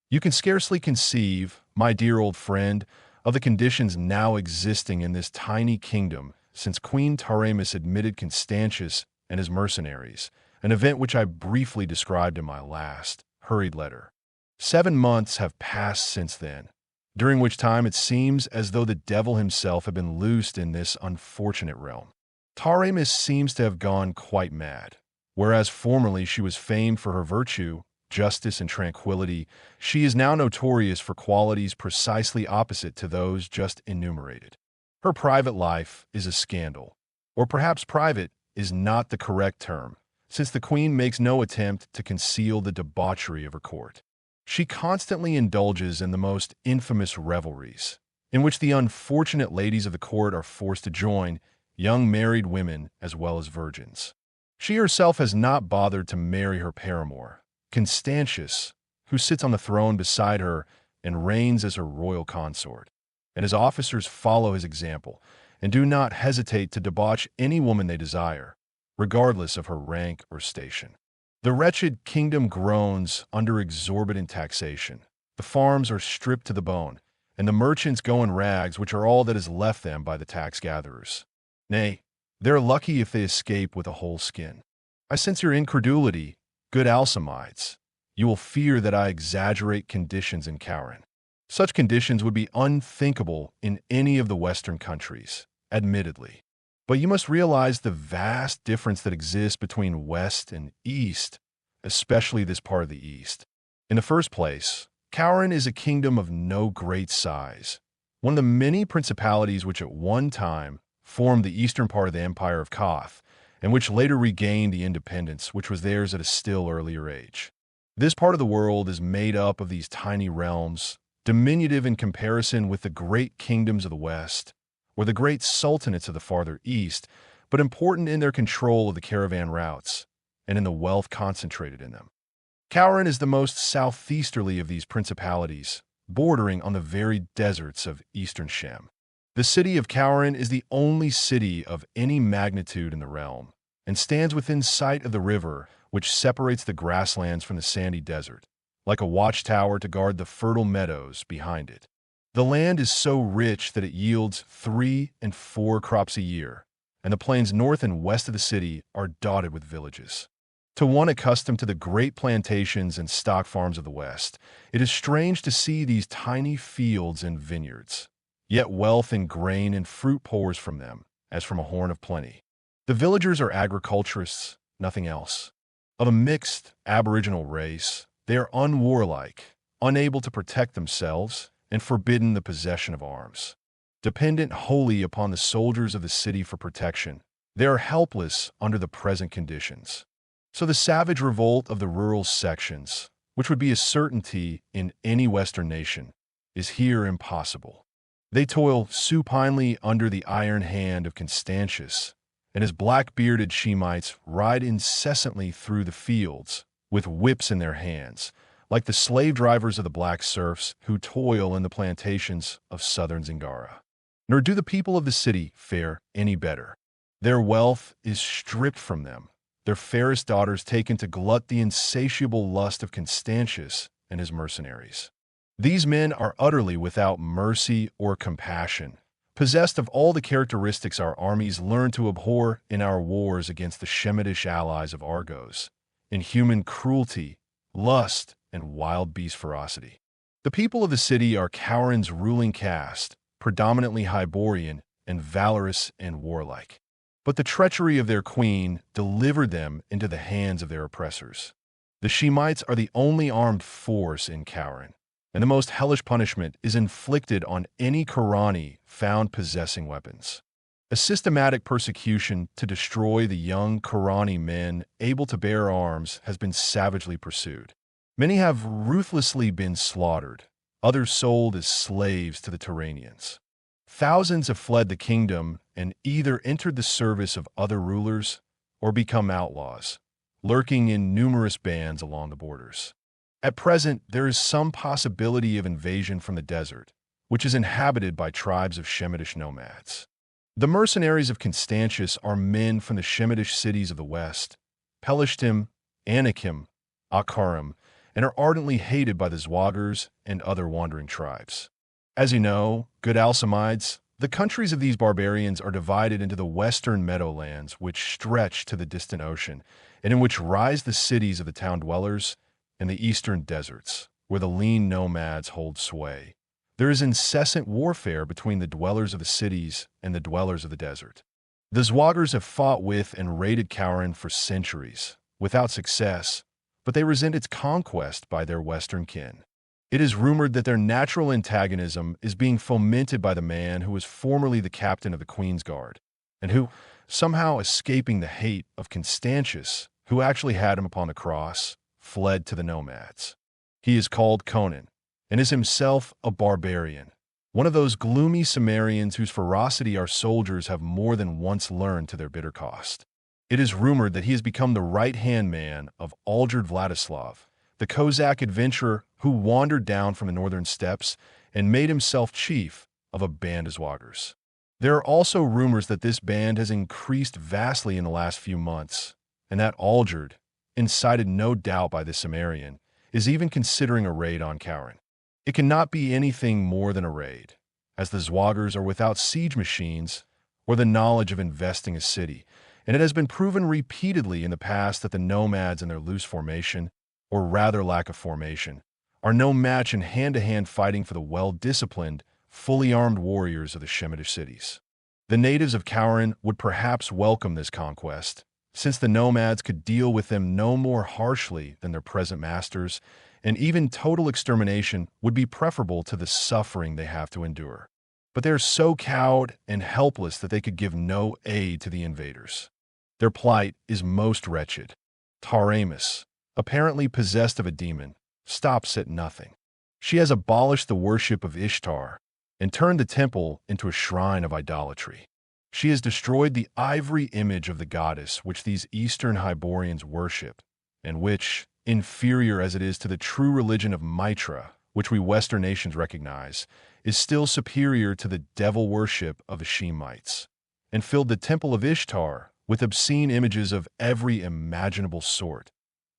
"You can scarcely conceive, my dear old friend, of the conditions now existing in this tiny kingdom since Queen Taramis admitted Constantius and his mercenaries, an event which I briefly described in my last, hurried letter. 7 months have passed since then, during which time it seems as though the devil himself had been loosed in this unfortunate realm. Taramis seems to have gone quite mad. Whereas formerly she was famed for her virtue, justice, and tranquility, she is now notorious for qualities precisely opposite to those just enumerated. Her private life is a scandal, or perhaps private is not the correct term, since the queen makes no attempt to conceal the debauchery of her court. She constantly indulges in the most infamous revelries, in which the unfortunate ladies of the court are forced to join, young married women as well as virgins. She herself has not bothered to marry her paramour, Constantius, who sits on the throne beside her and reigns as her royal consort, and his officers follow his example and do not hesitate to debauch any woman they desire, regardless of her rank or station. The wretched kingdom groans under exorbitant taxation. The farms are stripped to the bone, and the merchants go in rags, which are all that is left them by the tax gatherers. Nay, they're lucky if they escape with a whole skin. I sense your incredulity, good Alcibiades. You will fear that I exaggerate conditions in Khauran. Such conditions would be unthinkable in any of the Western countries, admittedly. But you must realize the vast difference that exists between West and East, especially this part of the East. In the first place, Khauran is a kingdom of no great size, one of the many principalities which at one time formed the eastern part of the Empire of Koth, and which later regained the independence which was theirs at a still earlier age. This part of the world is made up of these tiny realms, diminutive in comparison with the great kingdoms of the West, or the great sultanates of the farther East, but important in their control of the caravan routes, and in the wealth concentrated in them. Khauran is the most southeasterly of these principalities, bordering on the very deserts of eastern Shem. The city of Khauran is the only city of any magnitude in the realm, and stands within sight of the river which separates the grasslands from the sandy desert, like a watchtower to guard the fertile meadows behind it. The land is so rich that it yields 3 and 4 crops a year, and the plains north and west of the city are dotted with villages. To one accustomed to the great plantations and stock farms of the West, it is strange to see these tiny fields and vineyards. Yet wealth in grain and fruit pours from them, as from a horn of plenty. The villagers are agriculturists, nothing else. Of a mixed, aboriginal race, they are unwarlike, unable to protect themselves, and forbidden the possession of arms. Dependent wholly upon the soldiers of the city for protection, they are helpless under the present conditions. So the savage revolt of the rural sections, which would be a certainty in any Western nation, is here impossible. They toil supinely under the iron hand of Constantius, and his black-bearded Shemites ride incessantly through the fields with whips in their hands, like the slave drivers of the black serfs who toil in the plantations of southern Zingara. Nor do the people of the city fare any better. Their wealth is stripped from them, their fairest daughters taken to glut the insatiable lust of Constantius and his mercenaries. These men are utterly without mercy or compassion, possessed of all the characteristics our armies learned to abhor in our wars against the Shemitish allies of Argos, inhuman cruelty, lust, and wild beast ferocity. The people of the city are Khauran's ruling caste, predominantly Hyborian and valorous and warlike. But the treachery of their queen delivered them into the hands of their oppressors. The Shemites are the only armed force in Khauran, and the most hellish punishment is inflicted on any Khorani found possessing weapons. A systematic persecution to destroy the young Khauran men able to bear arms has been savagely pursued. Many have ruthlessly been slaughtered, others sold as slaves to the Turanians. Thousands have fled the kingdom and either entered the service of other rulers or become outlaws, lurking in numerous bands along the borders. At present, there is some possibility of invasion from the desert, which is inhabited by tribes of Shemitish nomads. The mercenaries of Constantius are men from the Shemitish cities of the west, Pelishtim, Anakim, Akharim, and are ardently hated by the Zwagars and other wandering tribes. As you know, good Alcemides, the countries of these barbarians are divided into the western meadowlands, which stretch to the distant ocean, and in which rise the cities of the town dwellers, and the eastern deserts, where the lean nomads hold sway. There is incessant warfare between the dwellers of the cities and the dwellers of the desert. The Zwagars have fought with and raided Khauran for centuries, without success, but they resent its conquest by their western kin. It is rumored that their natural antagonism is being fomented by the man who was formerly the captain of the Queen's Guard, and who, somehow escaping the hate of Constantius, who actually had him upon the cross, fled to the nomads. He is called Conan, and is himself a barbarian, one of those gloomy Cimmerians whose ferocity our soldiers have more than once learned to their bitter cost. It is rumored that he has become the right-hand man of Aldred Vladislav, the Kozak adventurer who wandered down from the northern steppes and made himself chief of a band of Zwagars. There are also rumors that this band has increased vastly in the last few months, and that Aldred, incited no doubt by the Cimmerian, is even considering a raid on Khauran. It cannot be anything more than a raid, as the Zwagars are without siege machines or the knowledge of investing a city, and it has been proven repeatedly in the past that the nomads in their loose formation, or rather lack of formation, are no match in hand-to-hand fighting for the well-disciplined, fully armed warriors of the Shemitish cities. The natives of Khauran would perhaps welcome this conquest, since the nomads could deal with them no more harshly than their present masters, and even total extermination would be preferable to the suffering they have to endure. But they are so cowed and helpless that they could give no aid to the invaders. Their plight is most wretched. Taramis, apparently possessed of a demon, stops at nothing. She has abolished the worship of Ishtar and turned the temple into a shrine of idolatry. She has destroyed the ivory image of the goddess which these Eastern Hyborians worship, and which, inferior as it is to the true religion of Mitra, which we Western nations recognize, is still superior to the devil worship of the Shemites, and filled the temple of Ishtar with obscene images of every imaginable sort,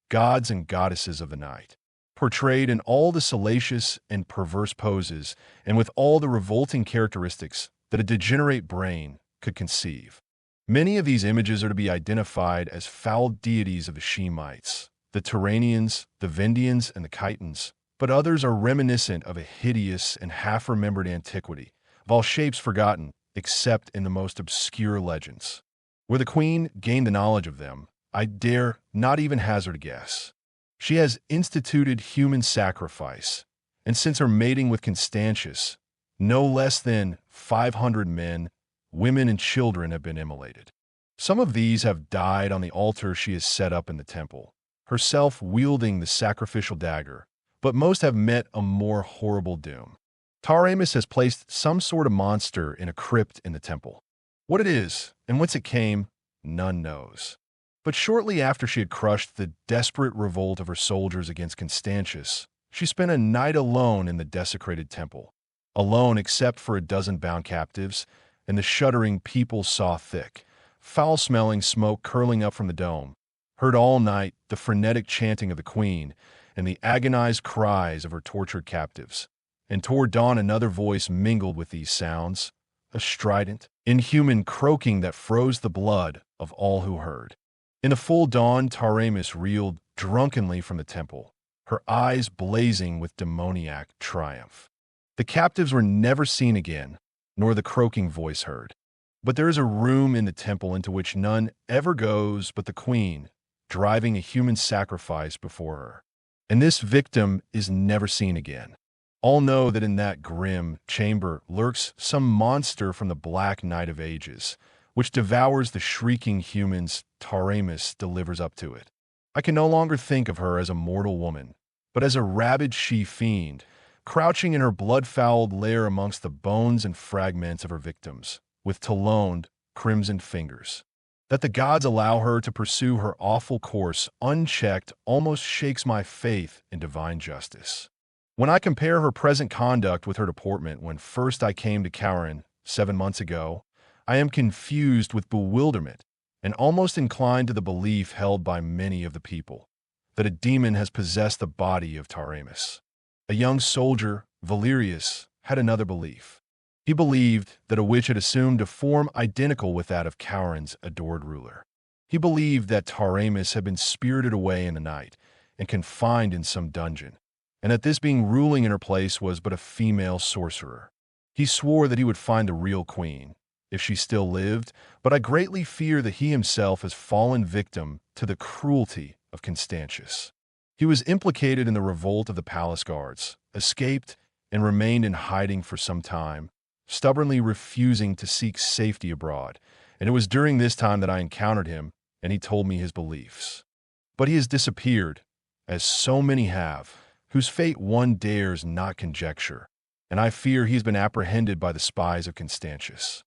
gods and goddesses of the night, portrayed in all the salacious and perverse poses and with all the revolting characteristics that a degenerate brain could conceive. Many of these images are to be identified as foul deities of the Shemites, the Turanians, the Vendians, and the Chitons, but others are reminiscent of a hideous and half-remembered antiquity, of all shapes forgotten except in the most obscure legends. Where the Queen gained the knowledge of them, I dare not even hazard a guess. She has instituted human sacrifice, and since her mating with Constantius, no less than 500 men, women, and children have been immolated. Some of these have died on the altar she has set up in the temple, herself wielding the sacrificial dagger, but most have met a more horrible doom. Taramis has placed some sort of monster in a crypt in the temple. What it is, and whence it came, none knows. But shortly after she had crushed the desperate revolt of her soldiers against Constantius, she spent a night alone in the desecrated temple, alone except for a dozen bound captives, and the shuddering people saw thick, foul-smelling smoke curling up from the dome, heard all night the frenetic chanting of the Queen and the agonized cries of her tortured captives. And toward dawn another voice mingled with these sounds, a strident, inhuman croaking that froze the blood of all who heard. In the full dawn, Taramis reeled drunkenly from the temple, her eyes blazing with demoniac triumph. The captives were never seen again, nor the croaking voice heard. But there is a room in the temple into which none ever goes but the Queen, driving a human sacrifice before her. And this victim is never seen again. All know that in that grim chamber lurks some monster from the black night of ages, which devours the shrieking humans Taramis delivers up to it. I can no longer think of her as a mortal woman, but as a rabid she-fiend, crouching in her blood-fouled lair amongst the bones and fragments of her victims, with taloned, crimsoned fingers. That the gods allow her to pursue her awful course unchecked almost shakes my faith in divine justice. When I compare her present conduct with her deportment when first I came to Khauran 7 months ago, I am confused with bewilderment and almost inclined to the belief held by many of the people, that a demon has possessed the body of Taramis. A young soldier, Valerius, had another belief. He believed that a witch had assumed a form identical with that of Khauran's adored ruler. He believed that Taramis had been spirited away in the night and confined in some dungeon, and that this being ruling in her place was but a female sorcerer. He swore that he would find the real queen, if she still lived, but I greatly fear that he himself has fallen victim to the cruelty of Constantius. He was implicated in the revolt of the palace guards, escaped, and remained in hiding for some time, stubbornly refusing to seek safety abroad, and it was during this time that I encountered him, and he told me his beliefs. But he has disappeared, as so many have, whose fate one dares not conjecture, and I fear he has been apprehended by the spies of Constantius.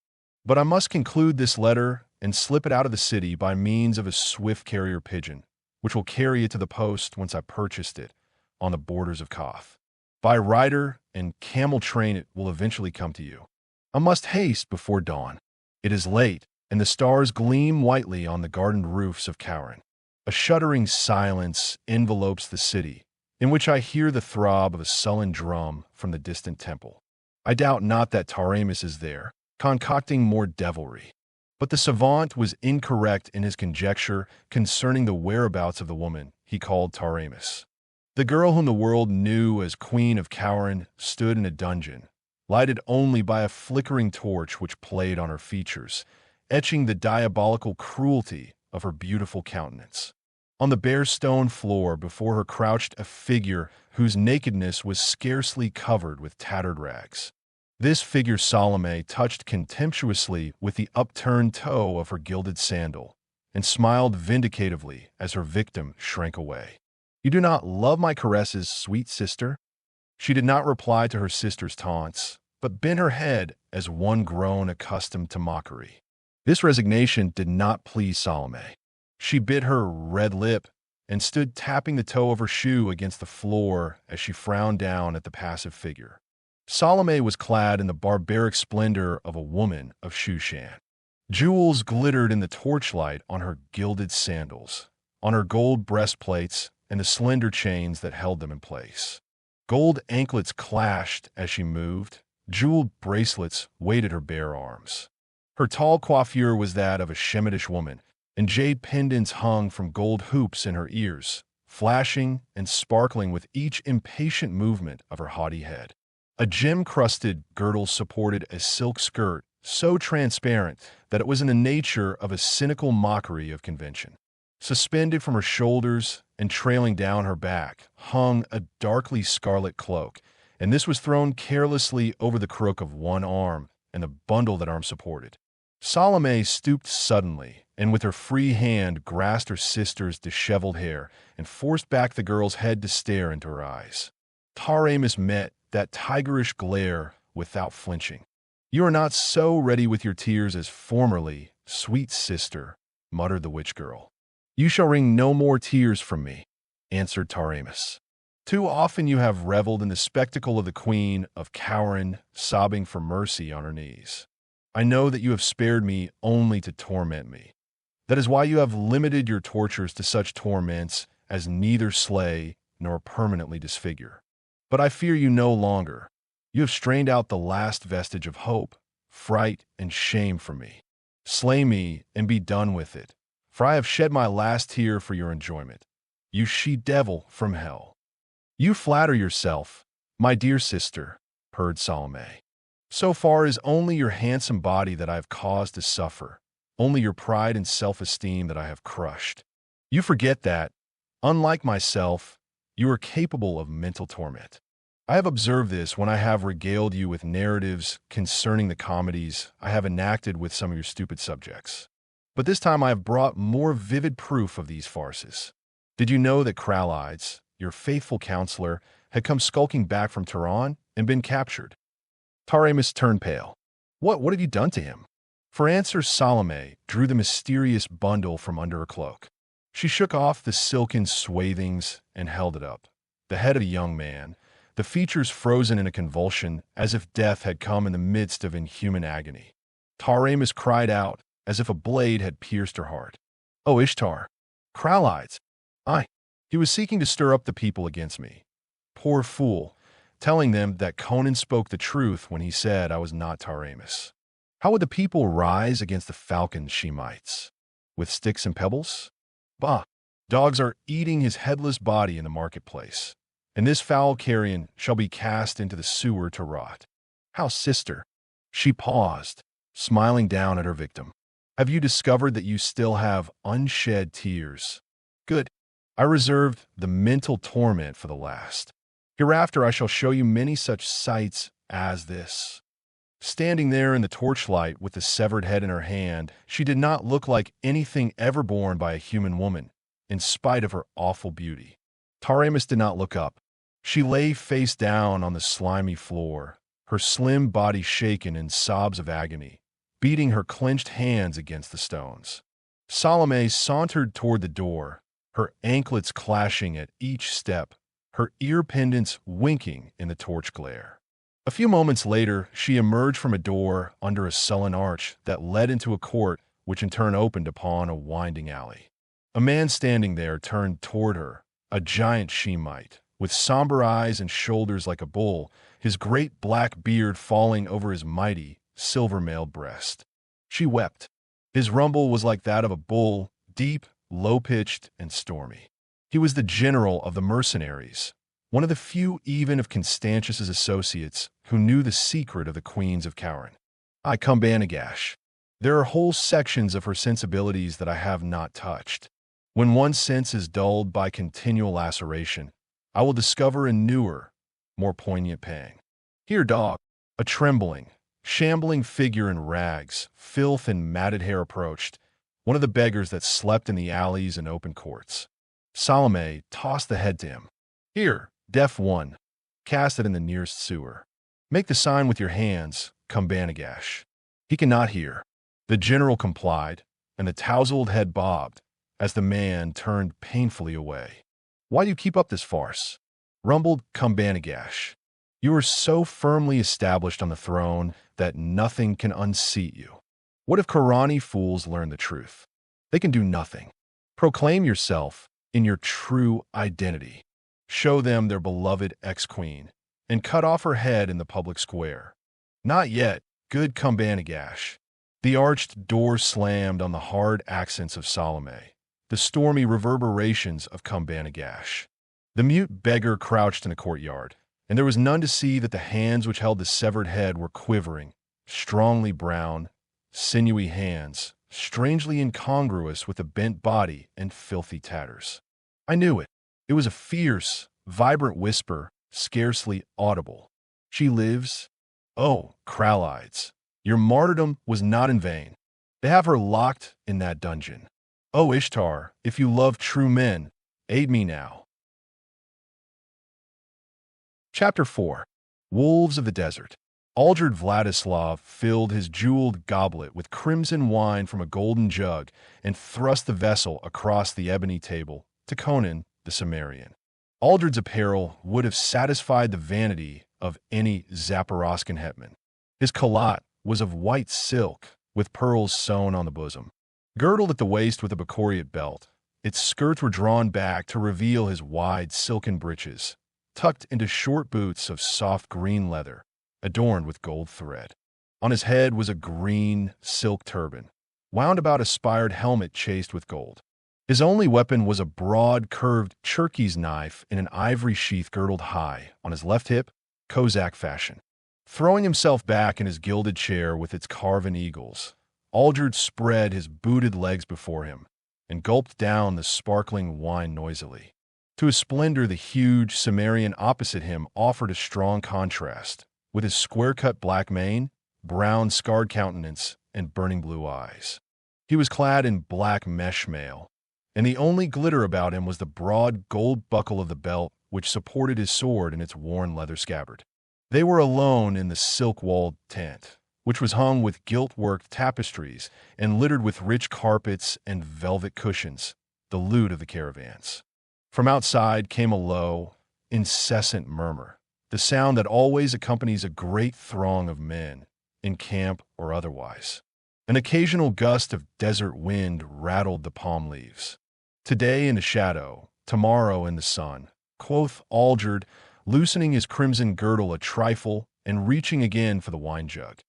But I must conclude this letter and slip it out of the city by means of a swift carrier pigeon, which will carry it to the post whence I purchased it, on the borders of Koth. By rider and camel train it will eventually come to you. I must haste before dawn. It is late, and the stars gleam whitely on the gardened roofs of Khauran. A shuddering silence envelopes the city, in which I hear the throb of a sullen drum from the distant temple. I doubt not that Taramis is there, concocting more devilry. But the savant was incorrect in his conjecture concerning the whereabouts of the woman he called Taramis. The girl whom the world knew as Queen of Khauran stood in a dungeon, lighted only by a flickering torch which played on her features, etching the diabolical cruelty of her beautiful countenance. On the bare stone floor before her crouched a figure whose nakedness was scarcely covered with tattered rags. This figure Salome touched contemptuously with the upturned toe of her gilded sandal, and smiled vindicatively as her victim shrank away. "You do not love my caresses, sweet sister?" She did not reply to her sister's taunts, but bent her head as one grown accustomed to mockery. This resignation did not please Salome. She bit her red lip and stood tapping the toe of her shoe against the floor as she frowned down at the passive figure. Salome was clad in the barbaric splendor of a woman of Shushan. Jewels glittered in the torchlight on her gilded sandals, on her gold breastplates, and the slender chains that held them in place. Gold anklets clashed as she moved, jeweled bracelets weighted her bare arms. Her tall coiffure was that of a Shemitish woman, and jade pendants hung from gold hoops in her ears, flashing and sparkling with each impatient movement of her haughty head. A gem-crusted girdle supported a silk skirt so transparent that it was in the nature of a cynical mockery of convention. Suspended from her shoulders and trailing down her back hung a darkly scarlet cloak, and this was thrown carelessly over the crook of one arm and the bundle that arm supported. Salome stooped suddenly, and with her free hand grasped her sister's disheveled hair and forced back the girl's head to stare into her eyes. Taramis met that tigerish glare without flinching. "You are not so ready with your tears as formerly, sweet sister," muttered the witch girl. "You shall wring no more tears from me," answered Taramis. "Too often you have reveled in the spectacle of the Queen of Khauran sobbing for mercy on her knees. I know that you have spared me only to torment me. That is why you have limited your tortures to such torments as neither slay nor permanently disfigure. But I fear you no longer. You have strained out the last vestige of hope, fright, and shame from me. Slay me and be done with it, for I have shed my last tear for your enjoyment. You she-devil from hell." "You flatter yourself, my dear sister," purred Salome. "So far is only your handsome body that I have caused to suffer, only your pride and self-esteem that I have crushed. You forget that, unlike myself, you are capable of mental torment. I have observed this when I have regaled you with narratives concerning the comedies I have enacted with some of your stupid subjects. But this time I have brought more vivid proof of these farces. Did you know that Kralides, your faithful counselor, had come skulking back from Tehran and been captured? Taramis turned pale. What have you done to him? For answer, Salome drew the mysterious bundle from under her cloak. She shook off the silken swathings and held it up. The head of a young man, the features frozen in a convulsion as if death had come in the midst of inhuman agony. Taramis cried out as if a blade had pierced her heart. "Oh, Ishtar! Kralides! He was seeking to stir up the people against me. Poor fool, telling them that Conan spoke the truth when he said I was not Taramis. How would the people rise against the falcon Shemites? With sticks and pebbles? Bah! Dogs are eating his headless body in the marketplace, and this foul carrion shall be cast into the sewer to rot. How, sister?" She paused, smiling down at her victim. "Have you discovered that you still have unshed tears? Good. I reserved the mental torment for the last. Hereafter I shall show you many such sights as this." Standing there in the torchlight with the severed head in her hand, she did not look like anything ever borne by a human woman, in spite of her awful beauty. Taramis did not look up. She lay face down on the slimy floor, her slim body shaken in sobs of agony, beating her clenched hands against the stones. Salome sauntered toward the door, her anklets clashing at each step, her ear pendants winking in the torch glare. A few moments later, she emerged from a door under a sullen arch that led into a court which in turn opened upon a winding alley. A man standing there turned toward her, a giant Shemite, with somber eyes and shoulders like a bull, his great black beard falling over his mighty, silver-mailed breast. She wept. His rumble was like that of a bull, deep, low-pitched, and stormy. He was the general of the mercenaries, one of the few even of Constantius's associates who knew the secret of the queens of Khauran. I come Banagash. There are whole sections of her sensibilities that I have not touched. When one sense is dulled by continual laceration, I will discover a newer, more poignant pang. Here, dog, a trembling, shambling figure in rags, filth, and matted hair approached, one of the beggars that slept in the alleys and open courts. Salome tossed the head to him. "Here, deaf one, cast it in the nearest sewer. Make the sign with your hands, come Banagash." He cannot hear. The general complied, and the tousled head bobbed, as the man turned painfully away. "Why do you keep up this farce?" rumbled Banagash. "You are so firmly established on the throne that nothing can unseat you. What if Khorani fools learn the truth? They can do nothing. Proclaim yourself in your true identity. Show them their beloved ex-queen, and cut off her head in the public square. Not yet, good Banagash." The arched door slammed on the hard accents of Salome, the stormy reverberations of Banagash. The mute beggar crouched in the courtyard, and there was none to see that the hands which held the severed head were quivering, strongly brown, sinewy hands, strangely incongruous with the bent body and filthy tatters. I knew it. It was a fierce, vibrant whisper, scarcely audible. "She lives? Oh, Kralides, your martyrdom was not in vain. They have her locked in that dungeon. Oh, Ishtar, if you love true men, aid me now." Chapter 4. Wolves of the Desert. Aldred Vladislav filled his jeweled goblet with crimson wine from a golden jug and thrust the vessel across the ebony table to Conan the Cimmerian. Aldred's apparel would have satisfied the vanity of any Zaporozhian hetman. His khalat was of white silk, with pearls sewn on the bosom. Girdled at the waist with a Bacoriate belt, its skirts were drawn back to reveal his wide silken breeches, tucked into short boots of soft green leather, adorned with gold thread. On his head was a green silk turban, wound about a spired helmet chased with gold. His only weapon was a broad, curved Cherkess knife in an ivory sheath girdled high on his left hip, Cossack fashion. Throwing himself back in his gilded chair with its carven eagles, Aldred spread his booted legs before him and gulped down the sparkling wine noisily. To his splendor, the huge Cimmerian opposite him offered a strong contrast, with his square-cut black mane, brown scarred countenance, and burning blue eyes. He was clad in black mesh mail, and the only glitter about him was the broad gold buckle of the belt which supported his sword in its worn leather scabbard. They were alone in the silk-walled tent, which was hung with gilt-worked tapestries and littered with rich carpets and velvet cushions, the loot of the caravans. From outside came a low, incessant murmur, the sound that always accompanies a great throng of men, in camp or otherwise. An occasional gust of desert wind rattled the palm leaves. "Today in the shadow, tomorrow in the sun," quoth Aldred, loosening his crimson girdle a trifle and reaching again for the wine jug.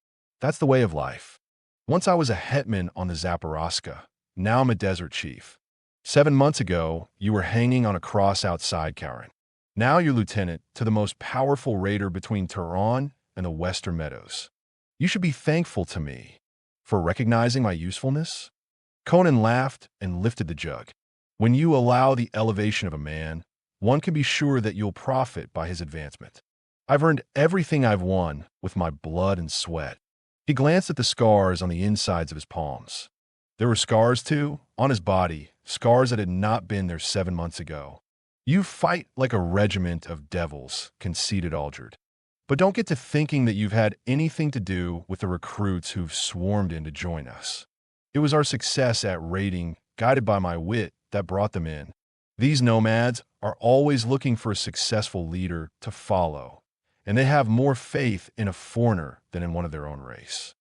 "That's the way of life. Once I was a hetman on the Zaporoska, now I'm a desert chief. 7 months ago, you were hanging on a cross outside Khauran. Now you're lieutenant to the most powerful raider between Tehran and the Western Meadows. You should be thankful to me for recognizing my usefulness." Conan laughed and lifted the jug. "When you allow the elevation of a man, one can be sure that you'll profit by his advancement. I've earned everything I've won with my blood and sweat." He glanced at the scars on the insides of his palms. There were scars, too, on his body, scars that had not been there 7 months ago. "You fight like a regiment of devils," conceded Aldred. "But don't get to thinking that you've had anything to do with the recruits who've swarmed in to join us. It was our success at raiding, guided by my wit, that brought them in. These nomads are always looking for a successful leader to follow, and they have more faith in a foreigner than in one of their own race.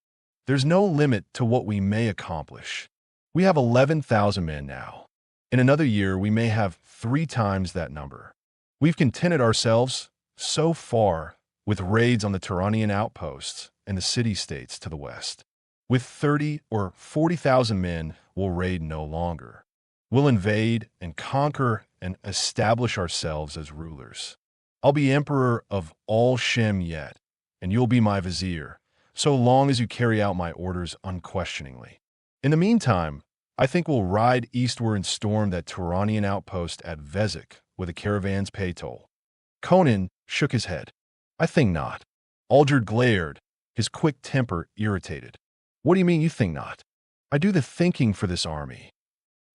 There's no limit to what we may accomplish. We have 11,000 men now. In another year, we may have 3 times that number. We've contented ourselves, so far, with raids on the Turanian outposts and the city-states to the west. With 30 or 40,000 men, we'll raid no longer. We'll invade and conquer and establish ourselves as rulers. I'll be emperor of all Shem yet, and you'll be my vizier, so long as you carry out my orders unquestioningly. In the meantime, I think we'll ride eastward and storm that Turanian outpost at Vezek with a caravan's pay toll." Conan shook his head. "I think not." Aldred glared, his quick temper irritated. "What do you mean you think not? I do the thinking for this army.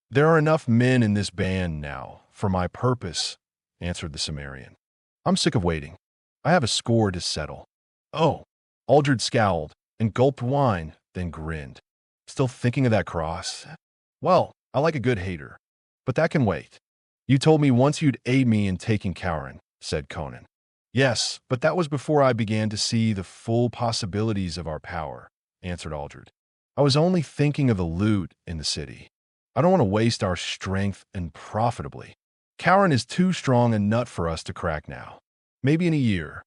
There are enough men in this band now for my purpose," answered the Cimmerian. "I'm sick of waiting. I have a score to settle." "Oh." Aldred scowled and gulped wine, then grinned. "Still thinking of that cross? Well, I like a good hater, but that can wait." "You told me once you'd aid me in taking Khauran," said Conan. "Yes, but that was before I began to see the full possibilities of our power," answered Aldred. "I was only thinking of the loot in the city. I don't want to waste our strength unprofitably. Khauran is too strong a nut for us to crack now. Maybe in a year."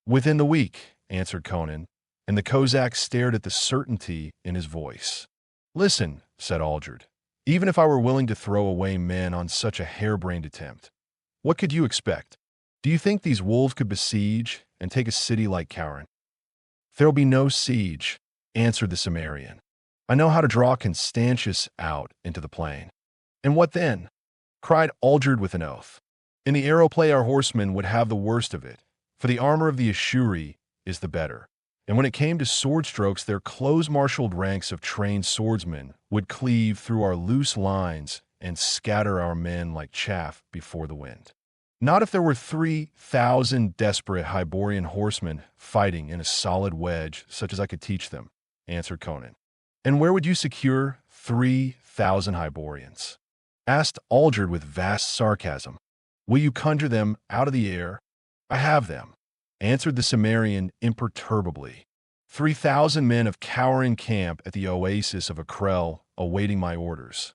"Within the week," answered Conan, and the Kozak stared at the certainty in his voice. "Listen," said Aldred, "even if I were willing to throw away men on such a harebrained attempt, what could you expect? Do you think these wolves could besiege and take a city like Khauran?" "There'll be no siege," answered the Cimmerian. "I know how to draw Constantius out into the plain." "And what then?" cried Aldred with an oath. "In the arrow play our horsemen would have the worst of it, for the armor of the Ashuri is the better. And when it came to sword strokes, their close-marshaled ranks of trained swordsmen would cleave through our loose lines and scatter our men like chaff before the wind. Not if there were 3,000 desperate Hyborian horsemen fighting in a solid wedge such as I could teach them," answered Conan. "And where would you secure 3,000 Hyborians?" asked Aldred with vast sarcasm. "Will you conjure them out of the air?" "I have them," answered the Cimmerian imperturbably. 3,000 men of cowering camp at the oasis of Akrel awaiting my orders."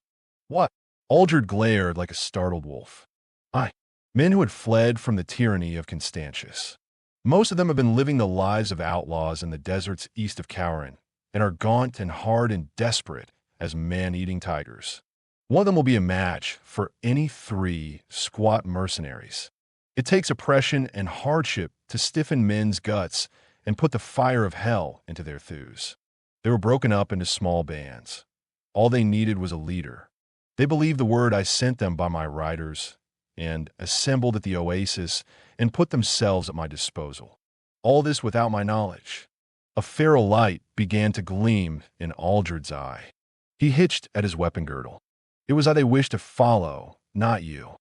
"What?" Aldred glared like a startled wolf. "Aye, men who had fled from the tyranny of Constantius. Most of them have been living the lives of outlaws in the deserts east of Khauran, and are gaunt and hard and desperate as man-eating tigers. One of them will be a match for any 3 squat mercenaries. It takes oppression and hardship to stiffen men's guts and put the fire of hell into their thews. They were broken up into small bands. All they needed was a leader. They believed the word I sent them by my riders, and assembled at the oasis and put themselves at my disposal. All this without my knowledge. A feral light began to gleam in Aldred's eye. He hitched at his weapon girdle. It was I they wished to follow, not you.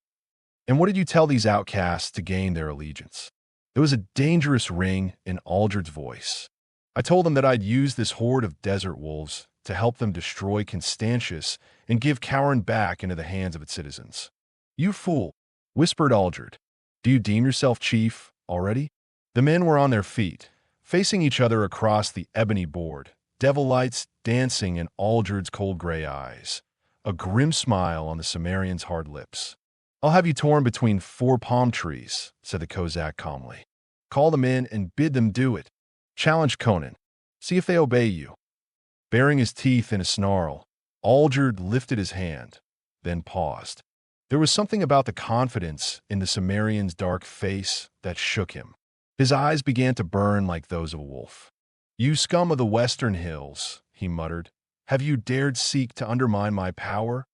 And what did you tell these outcasts to gain their allegiance? There was a dangerous ring in Aldred's voice. I told them that I'd use this horde of desert wolves to help them destroy Constantius and give Khauran back into the hands of its citizens. You fool, whispered Aldred. Do you deem yourself chief already? The men were on their feet, facing each other across the ebony board, devil lights dancing in Aldred's cold gray eyes, a grim smile on the Cimmerian's hard lips. I'll have you torn between 4 palm trees, said the Kozak calmly. Call them in and bid them do it. Challenge Conan. See if they obey you. Baring his teeth in a snarl, Aldred lifted his hand, then paused. There was something about the confidence in the Cimmerian's dark face that shook him. His eyes began to burn like those of a wolf. You scum of the western hills, he muttered. Have you dared seek to undermine my power?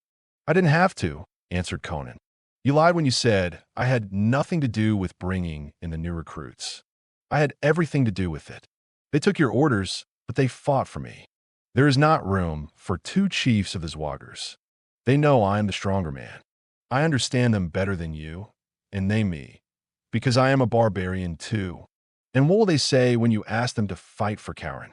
I didn't have to, answered Conan. You lied when you said I had nothing to do with bringing in the new recruits. I had everything to do with it. They took your orders, but they fought for me. There is not room for 2 chiefs of the Zwagers. They know I am the stronger man. I understand them better than you, and they me, because I am a barbarian too. And what will they say when you ask them to fight for Khauran?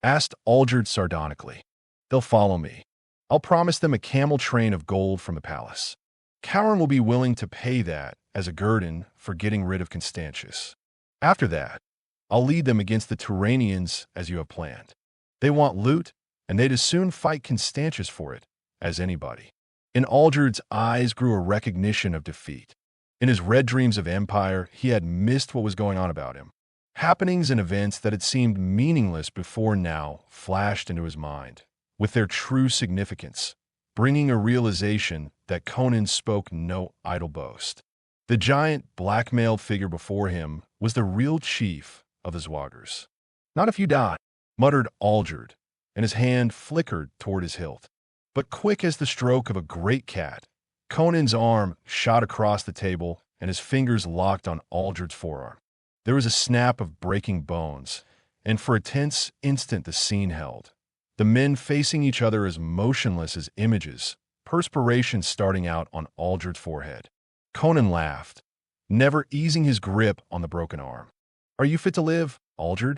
Asked Aldred sardonically. They'll follow me. I'll promise them a camel train of gold from the palace. Khauran will be willing to pay that as a guerdon for getting rid of Constantius. After that, I'll lead them against the Turanians as you have planned. They want loot, and they'd as soon fight Constantius for it as anybody. In Aldred's eyes grew a recognition of defeat. In his red dreams of empire, he had missed what was going on about him. Happenings and events that had seemed meaningless before now flashed into his mind, with their true significance, bringing a realization that Conan spoke no idle boast. The giant, black-mailed figure before him was the real chief of the Zwagers. Not if you die, muttered Aldred, and his hand flickered toward his hilt. But quick as the stroke of a great cat, Conan's arm shot across the table and his fingers locked on Aldred's forearm. There was a snap of breaking bones, and for a tense instant the scene held. The men facing each other as motionless as images, perspiration starting out on Aldred's forehead. Conan laughed, never easing his grip on the broken arm. Are you fit to live, Aldred?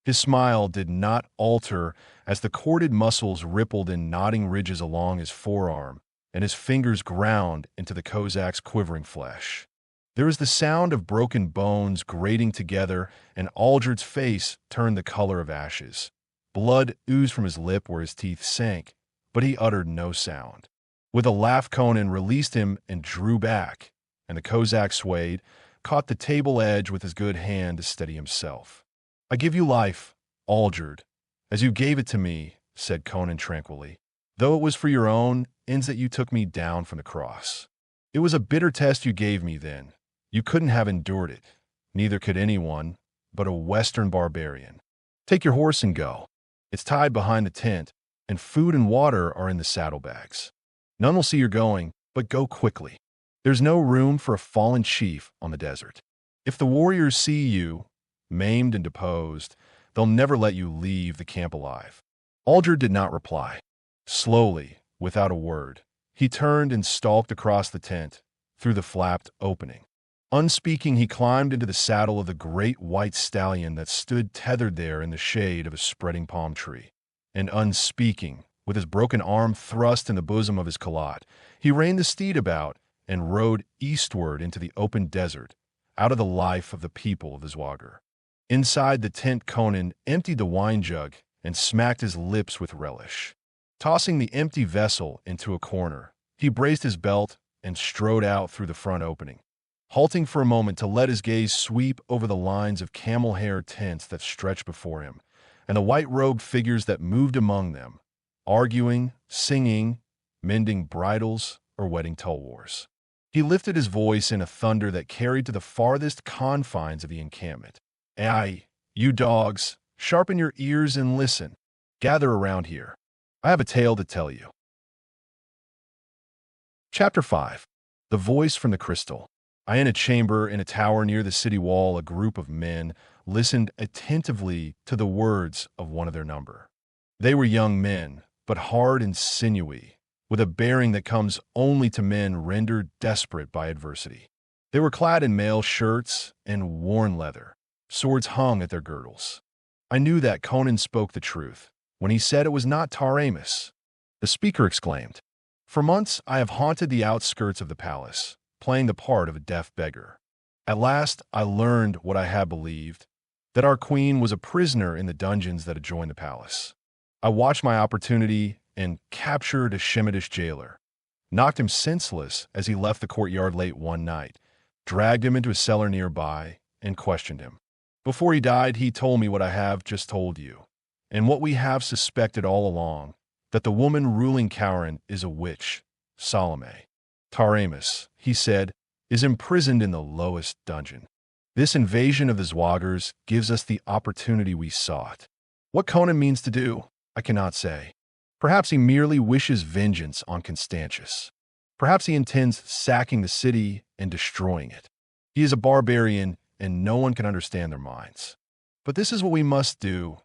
His smile did not alter as the corded muscles rippled in knotting ridges along his forearm, and his fingers ground into the Kozak's quivering flesh. There was the sound of broken bones grating together, and Aldred's face turned the color of ashes. Blood oozed from his lip where his teeth sank, but he uttered no sound. With a laugh, Conan released him and drew back, and the Kozak swayed, caught the table edge with his good hand to steady himself. I give you life, Aldred, as you gave it to me, said Conan tranquilly, though it was for your own ends that you took me down from the cross. It was a bitter test you gave me then. You couldn't have endured it. Neither could anyone but a Western barbarian. Take your horse and go. It's tied behind the tent, and food and water are in the saddlebags. None will see you're going, but go quickly. There's no room for a fallen chief on the desert. If the warriors see you, maimed and deposed, they'll never let you leave the camp alive. Aldred did not reply. Slowly, without a word, he turned and stalked across the tent, through the flapped opening. Unspeaking, he climbed into the saddle of the great white stallion that stood tethered there in the shade of a spreading palm tree. And unspeaking, with his broken arm thrust in the bosom of his calotte, he reined the steed about and rode eastward into the open desert, out of the life of the people of the Zwager. Inside the tent, Conan emptied the wine jug and smacked his lips with relish. Tossing the empty vessel into a corner, he braced his belt and strode out through the front opening, halting for a moment to let his gaze sweep over the lines of camel hair tents that stretched before him, and the white-robed figures that moved among them, arguing, singing, mending bridles, or wedding tulwars. He lifted his voice in a thunder that carried to the farthest confines of the encampment. Aye, you dogs, sharpen your ears and listen. Gather around here. I have a tale to tell you. Chapter 5. The voice from the crystal. In a chamber in a tower near the city wall, a group of men listened attentively to the words of one of their number. They were young men, but hard and sinewy, with a bearing that comes only to men rendered desperate by adversity. They were clad in mail shirts and worn leather. Swords hung at their girdles. I knew that Conan spoke the truth when he said it was not Taramis. The speaker exclaimed, "For months I have haunted the outskirts of the palace, playing the part of a deaf beggar. At last I learned what I had believed, that our queen was a prisoner in the dungeons that adjoin the palace. I watched my opportunity and captured a Shemitish jailer, knocked him senseless as he left the courtyard late one night, dragged him into a cellar nearby, and questioned him. Before he died, he told me what I have just told you, and what we have suspected all along, that the woman ruling Khauran is a witch, Salome. Taramis, he said, is imprisoned in the lowest dungeon. This invasion of the Zwagers gives us the opportunity we sought. What Conan means to do, I cannot say. Perhaps he merely wishes vengeance on Constantius. Perhaps he intends sacking the city and destroying it. He is a barbarian, and no one can understand their minds. But this is what we must do: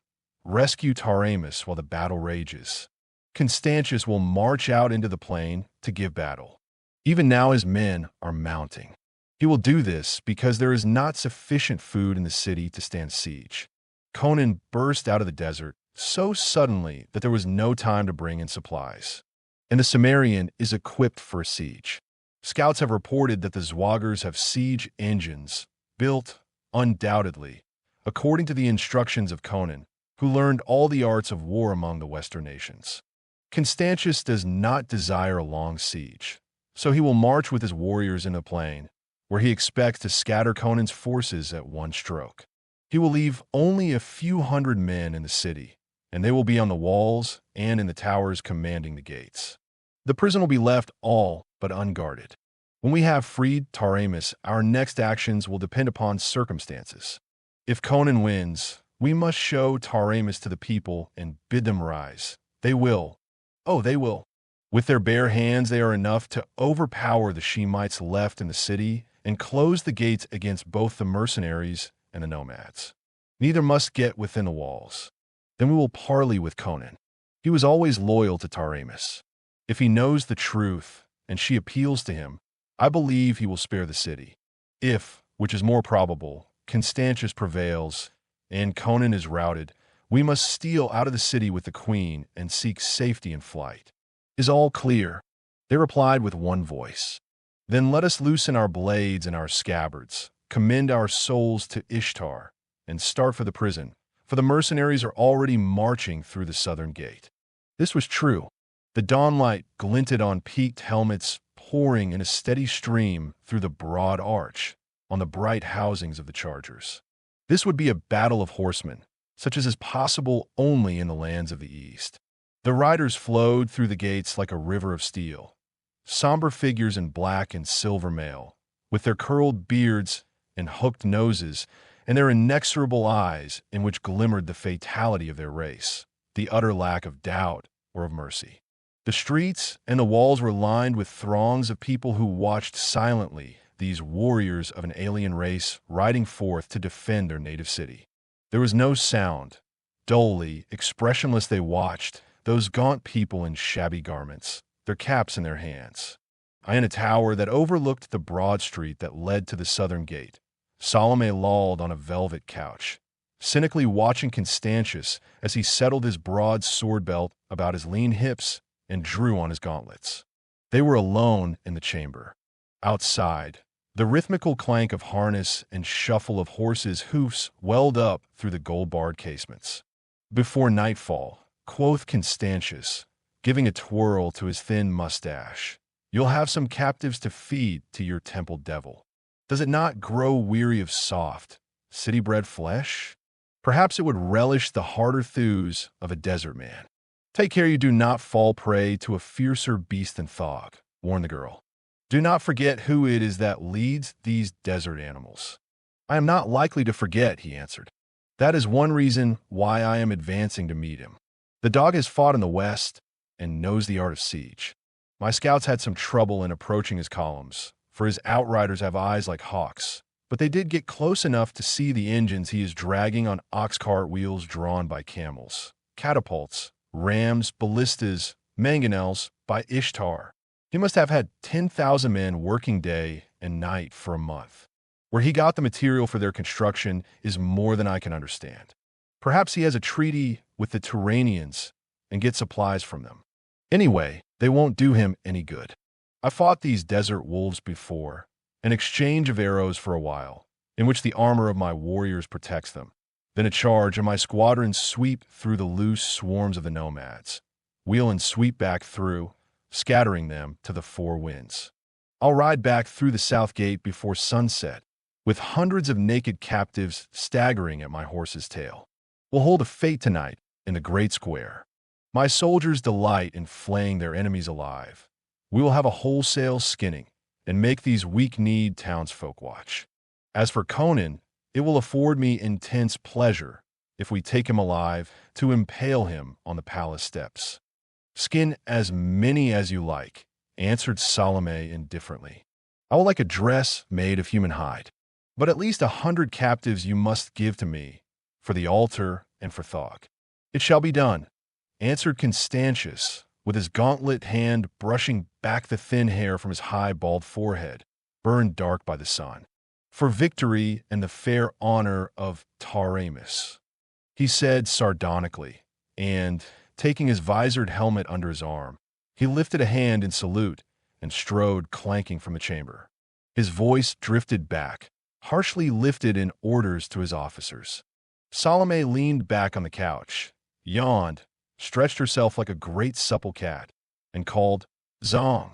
rescue Taramis while the battle rages. Constantius will march out into the plain to give battle. Even now his men are mounting. He will do this because there is not sufficient food in the city to stand siege. Conan burst out of the desert so suddenly that there was no time to bring in supplies. And the Cimmerian is equipped for a siege. Scouts have reported that the Zwagers have siege engines, built, undoubtedly, according to the instructions of Conan, who learned all the arts of war among the Western nations. Constantius does not desire a long siege, so he will march with his warriors in the plain, where he expects to scatter Conan's forces at one stroke. He will leave only a few hundred men in the city, and they will be on the walls and in the towers commanding the gates. The prison will be left all but unguarded. When we have freed Taramis, our next actions will depend upon circumstances. If Conan wins, we must show Taramis to the people and bid them rise. They will. Oh, they will. With their bare hands, they are enough to overpower the Shemites left in the city and close the gates against both the mercenaries and the nomads. Neither must get within the walls. Then we will parley with Conan. He was always loyal to Taramis. If he knows the truth and she appeals to him, I believe he will spare the city. If, which is more probable, Constantius prevails and Conan is routed, we must steal out of the city with the queen and seek safety in flight. Is all clear? They replied with one voice. Then let us loosen our blades and our scabbards, commend our souls to Ishtar, and start for the prison, for the mercenaries are already marching through the southern gate. This was true. The dawnlight glinted on peaked helmets, pouring in a steady stream through the broad arch on the bright housings of the chargers. This would be a battle of horsemen, such as is possible only in the lands of the East. The riders flowed through the gates like a river of steel, somber figures in black and silver mail, with their curled beards and hooked noses and their inexorable eyes in which glimmered the fatality of their race, the utter lack of doubt or of mercy. The streets and the walls were lined with throngs of people who watched silently these warriors of an alien race riding forth to defend their native city. There was no sound. Dully, expressionless they watched, those gaunt people in shabby garments, their caps in their hands. In a tower that overlooked the broad street that led to the southern gate, Salome lolled on a velvet couch, cynically watching Constantius as he settled his broad sword belt about his lean hips and drew on his gauntlets. They were alone in the chamber. Outside, the rhythmical clank of harness and shuffle of horses' hoofs welled up through the gold-barred casements. Before nightfall, quoth Constantius, giving a twirl to his thin mustache, you'll have some captives to feed to your temple devil. Does it not grow weary of soft, city-bred flesh? Perhaps it would relish the harder thews of a desert man. Take care you do not fall prey to a fiercer beast than Thog, warned the girl. Do not forget who it is that leads these desert animals. I am not likely to forget, he answered. That is one reason why I am advancing to meet him. The dog has fought in the West and knows the art of siege. My scouts had some trouble in approaching his columns, for his outriders have eyes like hawks, but they did get close enough to see the engines he is dragging on ox cart wheels drawn by camels, catapults, rams, ballistas, mangonels by Ishtar. He must have had 10,000 men working day and night for a month. Where he got the material for their construction is more than I can understand. Perhaps he has a treaty with the Turanians and gets supplies from them. Anyway, they won't do him any good. I fought these desert wolves before, an exchange of arrows for a while, in which the armor of my warriors protects them. Then a charge, and my squadrons sweep through the loose swarms of the nomads, wheel and sweep back through, scattering them to the four winds. I'll ride back through the south gate before sunset, with hundreds of naked captives staggering at my horse's tail. We'll hold a fete tonight in the great square. My soldiers delight in flaying their enemies alive. We will have a wholesale skinning and make these weak-kneed townsfolk watch. As for Conan, it will afford me intense pleasure, if we take him alive, to impale him on the palace steps. Skin as many as you like, answered Salome indifferently. I will like a dress made of human hide. But at least 100 captives you must give to me, for the altar and for Thog. It shall be done, answered Constantius, with his gauntlet hand brushing back the thin hair from his high, bald forehead, burned dark by the sun. For victory and the fair honor of Taramis, he said sardonically, and, taking his visored helmet under his arm, he lifted a hand in salute and strode clanking from the chamber. His voice drifted back, harshly lifted in orders to his officers. Salome leaned back on the couch, yawned, stretched herself like a great supple cat, and called, "Zong!"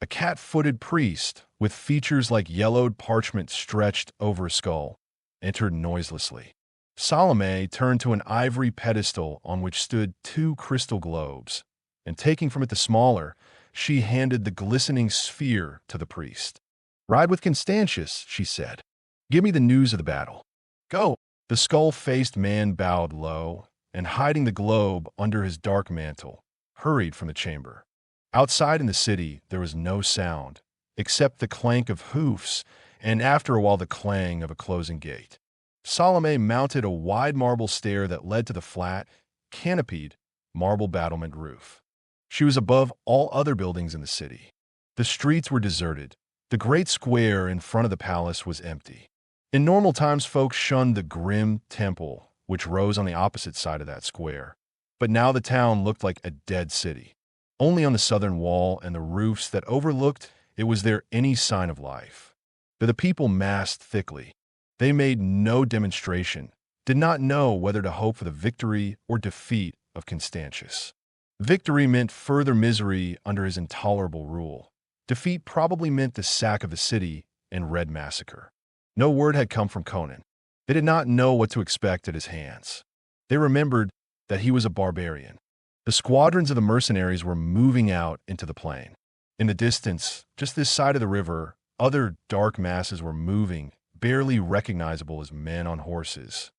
A cat-footed priest, with features like yellowed parchment stretched over a skull, entered noiselessly. Salome turned to an ivory pedestal on which stood 2 crystal globes, and taking from it the smaller, she handed the glistening sphere to the priest. "Ride with Constantius," she said. "Give me the news of the battle." "Go!" The skull-faced man bowed low, and hiding the globe under his dark mantle, hurried from the chamber. Outside in the city there was no sound, except the clank of hoofs and after a while the clang of a closing gate. Salome mounted a wide marble stair that led to the flat, canopied, marble battlement roof. She was above all other buildings in the city. The streets were deserted. The great square in front of the palace was empty. In normal times, folks shunned the grim temple, which rose on the opposite side of that square. But now the town looked like a dead city. Only on the southern wall and the roofs that overlooked it was there any sign of life. But the people massed thickly. They made no demonstration, did not know whether to hope for the victory or defeat of Constantius. Victory meant further misery under his intolerable rule. Defeat probably meant the sack of the city and red massacre. No word had come from Conan. They did not know what to expect at his hands. They remembered that he was a barbarian. The squadrons of the mercenaries were moving out into the plain. In the distance, just this side of the river, other dark masses were moving, barely recognizable as men on horses.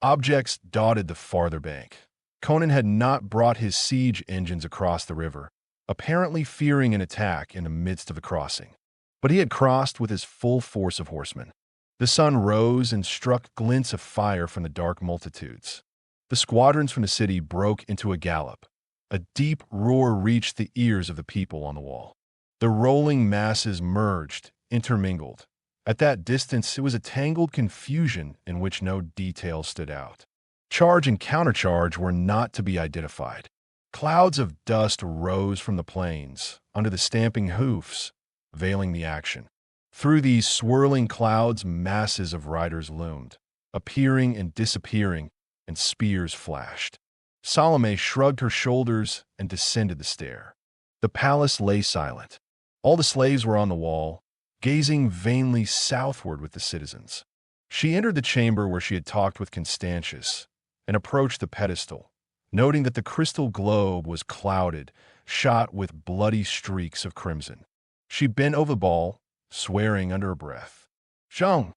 Objects dotted the farther bank. Conan had not brought his siege engines across the river, apparently fearing an attack in the midst of the crossing. But he had crossed with his full force of horsemen. The sun rose and struck glints of fire from the dark multitudes. The squadrons from the city broke into a gallop. A deep roar reached the ears of the people on the wall. The rolling masses merged, intermingled. At that distance, it was a tangled confusion in which no detail stood out. Charge and countercharge were not to be identified. Clouds of dust rose from the plains, under the stamping hoofs, veiling the action. Through these swirling clouds, masses of riders loomed, appearing and disappearing, and spears flashed. Salome shrugged her shoulders and descended the stair. The palace lay silent. All the slaves were on the wall, gazing vainly southward with the citizens. She entered the chamber where she had talked with Constantius and approached the pedestal, noting that the crystal globe was clouded, shot with bloody streaks of crimson. She bent over the ball, swearing under her breath. "Zhang!"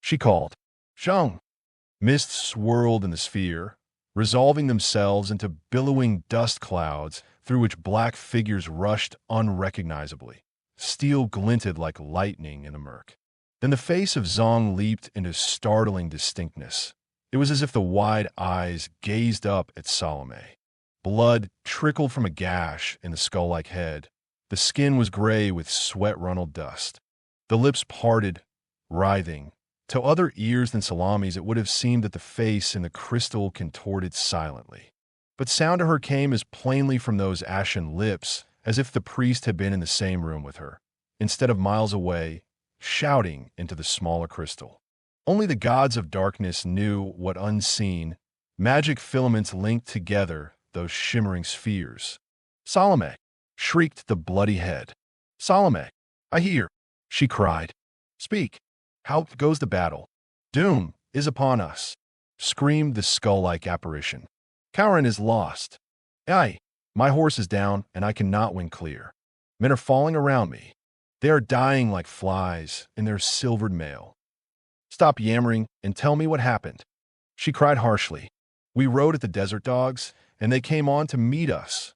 she called. "Zhang!" Mist swirled in the sphere, resolving themselves into billowing dust clouds through which black figures rushed unrecognizably. Steel glinted like lightning in the murk. Then the face of Zong leaped into startling distinctness. It was as if the wide eyes gazed up at Salome. Blood trickled from a gash in the skull-like head. The skin was gray with sweat-runneled dust. The lips parted, writhing. To other ears than Salome's, it would have seemed that the face in the crystal contorted silently. But sound to her came as plainly from those ashen lips as if the priest had been in the same room with her, instead of miles away, shouting into the smaller crystal. Only the gods of darkness knew what unseen, magic filaments linked together those shimmering spheres. "Salome!" shrieked the bloody head. "Salome, I hear!" she cried. "Speak! How goes the battle?" "Doom is upon us!" screamed the skull-like apparition. "Khauran is lost. Aye, my horse is down, and I cannot win clear. Men are falling around me. They are dying like flies in their silvered mail. Stop yammering and tell me what happened." She cried harshly. "We rode at the desert dogs, and they came on to meet us,"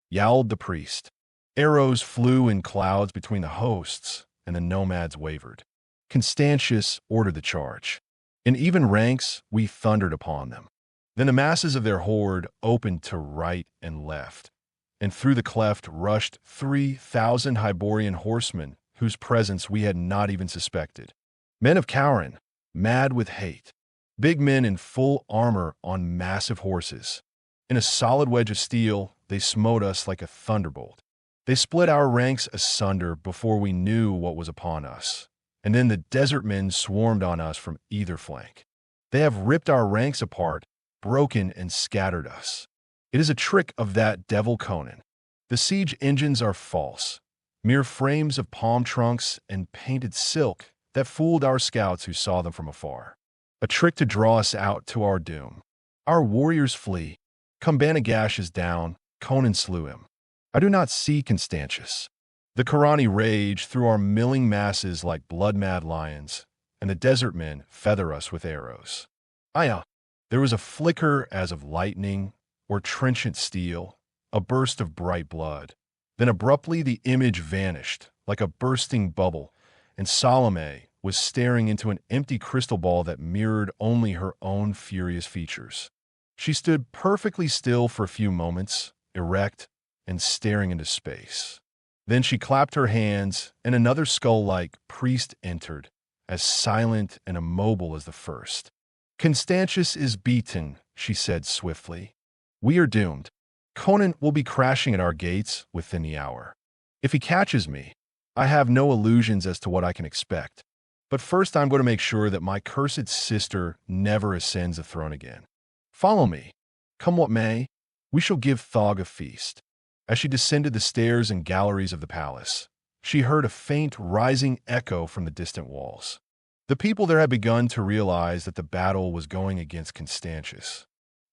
yowled the priest. Arrows flew in clouds between the hosts, and the nomads wavered. Constantius ordered the charge. In even ranks, we thundered upon them. Then the masses of their horde opened to right and left, and through the cleft rushed 3,000 Hyborian horsemen whose presence we had not even suspected. Men of Khauran, mad with hate. Big men in full armor on massive horses. In a solid wedge of steel, they smote us like a thunderbolt. They split our ranks asunder before we knew what was upon us, and then the desert men swarmed on us from either flank. They have ripped our ranks apart, broken and scattered us. It is a trick of that devil Conan. The siege engines are false, mere frames of palm trunks and painted silk that fooled our scouts who saw them from afar. A trick to draw us out to our doom. Our warriors flee. Kambanagash is down. Conan slew him. I do not see Constantius. The Khorani rage through our milling masses like blood-mad lions, and the desert men feather us with arrows. Aya! There was a flicker as of lightning or trenchant steel, a burst of bright blood. Then abruptly the image vanished like a bursting bubble, and Salome was staring into an empty crystal ball that mirrored only her own furious features. She stood perfectly still for a few moments, erect and staring into space. Then she clapped her hands, and another skull-like priest entered, as silent and immobile as the first. "Constantius is beaten," she said swiftly. "We are doomed. Conan will be crashing at our gates within the hour. If he catches me, I have no illusions as to what I can expect. But first I'm going to make sure that my cursed sister never ascends the throne again. Follow me. Come what may, we shall give Thog a feast." As she descended the stairs and galleries of the palace, she heard a faint rising echo from the distant walls. The people there had begun to realize that the battle was going against Constantius.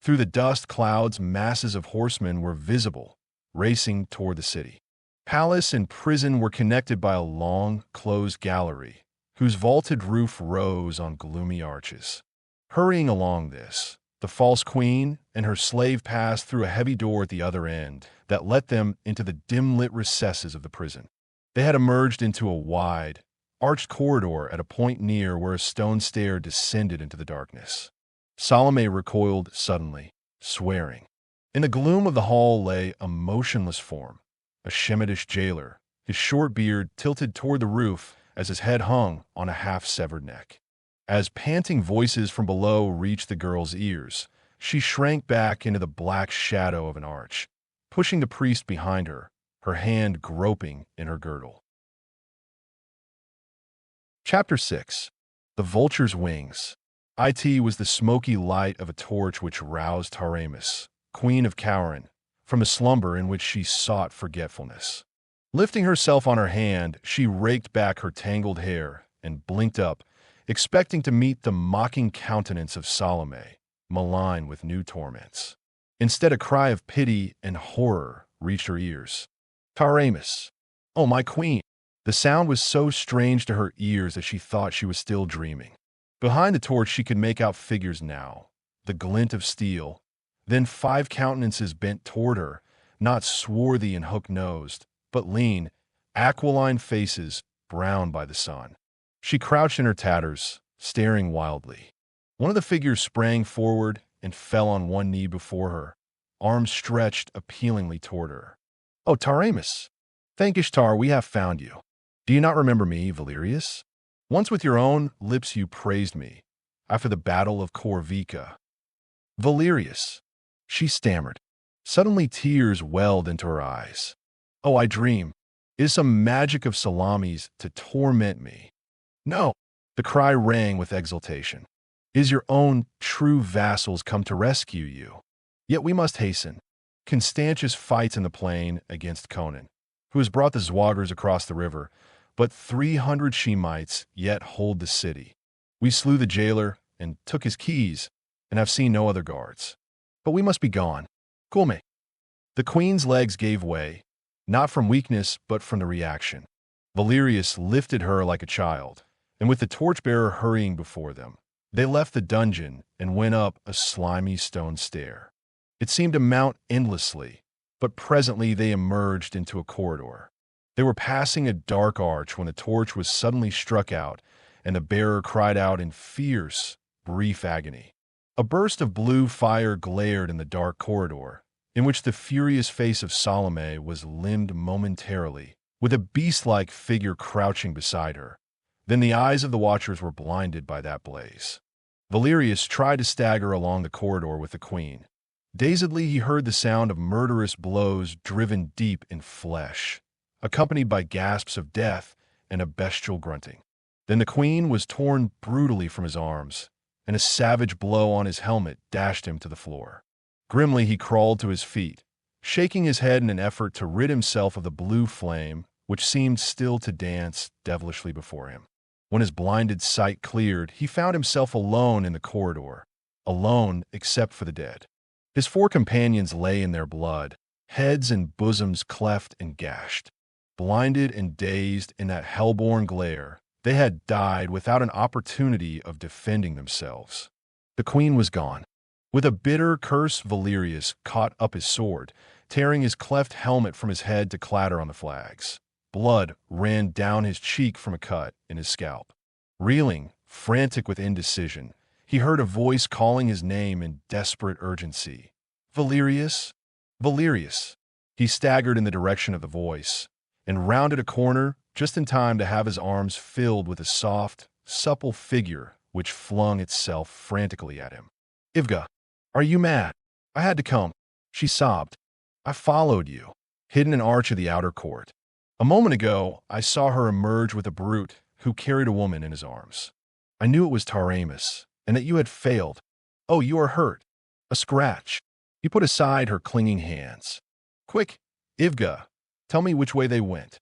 Through the dust clouds, masses of horsemen were visible, racing toward the city. Palace and prison were connected by a long, closed gallery, whose vaulted roof rose on gloomy arches. Hurrying along this, the false queen and her slave passed through a heavy door at the other end that let them into the dim-lit recesses of the prison. They had emerged into a wide, arched corridor at a point near where a stone stair descended into the darkness. Salome recoiled suddenly, swearing. In the gloom of the hall lay a motionless form, a Shemitish jailer, his short beard tilted toward the roof as his head hung on a half-severed neck. As panting voices from below reached the girl's ears, she shrank back into the black shadow of an arch, pushing the priest behind her, her hand groping in her girdle. Chapter 6. The Vulture's Wings. It was the smoky light of a torch which roused Taramis, Queen of Khauran, from a slumber in which she sought forgetfulness. Lifting herself on her hand, she raked back her tangled hair and blinked up, expecting to meet the mocking countenance of Salome, malign with new torments. Instead, a cry of pity and horror reached her ears. "Taramis! Oh, my queen!" The sound was so strange to her ears that she thought she was still dreaming. Behind the torch she could make out figures now, the glint of steel, Then 5 countenances bent toward her, not swarthy and hook-nosed, but lean, aquiline faces browned by the sun. She crouched in her tatters, staring wildly. One of the figures sprang forward and fell on one knee before her, arms stretched appealingly toward her. "Oh, Taramis! Thank Ishtar we have found you. Do you not remember me, Valerius? Once with your own lips you praised me, after the battle of Corvica." "Valerius," she stammered. Suddenly tears welled into her eyes. "Oh, I dream. It is some magic of Salome's to torment me." "No!" The cry rang with exultation. "It is your own true vassals come to rescue you. Yet we must hasten. Constantius fights in the plain against Conan, who has brought the Zwagars across the river, but 300 Shemites yet hold the city. We slew the jailer and took his keys, and have seen no other guards. But we must be gone. Come." The queen's legs gave way, not from weakness but from the reaction. Valerius lifted her like a child, and with the torchbearer hurrying before them, they left the dungeon and went up a slimy stone stair. It seemed to mount endlessly, but presently they emerged into a corridor. They were passing a dark arch when the torch was suddenly struck out, and the bearer cried out in fierce, brief agony. A burst of blue fire glared in the dark corridor, in which the furious face of Salome was limned momentarily, with a beast-like figure crouching beside her. Then the eyes of the watchers were blinded by that blaze. Valerius tried to stagger along the corridor with the queen. Dazedly he heard the sound of murderous blows driven deep in flesh, accompanied by gasps of death and a bestial grunting. Then the queen was torn brutally from his arms, and a savage blow on his helmet dashed him to the floor. Grimly he crawled to his feet, shaking his head in an effort to rid himself of the blue flame which seemed still to dance devilishly before him. When his blinded sight cleared, he found himself alone in the corridor, alone except for the dead. His 4 companions lay in their blood, heads and bosoms cleft and gashed. Blinded and dazed in that hell-born glare, they had died without an opportunity of defending themselves. The queen was gone. With a bitter curse, Valerius caught up his sword, tearing his cleft helmet from his head to clatter on the flags. Blood ran down his cheek from a cut in his scalp. Reeling, frantic with indecision, he heard a voice calling his name in desperate urgency. "Valerius! Valerius!" He staggered in the direction of the voice, and rounded a corner just in time to have his arms filled with a soft, supple figure which flung itself frantically at him. "Ivga, are you mad? I had to come," she sobbed. "I followed you, hidden in an arch of the outer court. A moment ago, I saw her emerge with a brute who carried a woman in his arms. I knew it was Taramis, and that you had failed. Oh, you are hurt. A scratch." He put aside her clinging hands. "Quick, Ivga, tell me which way they went."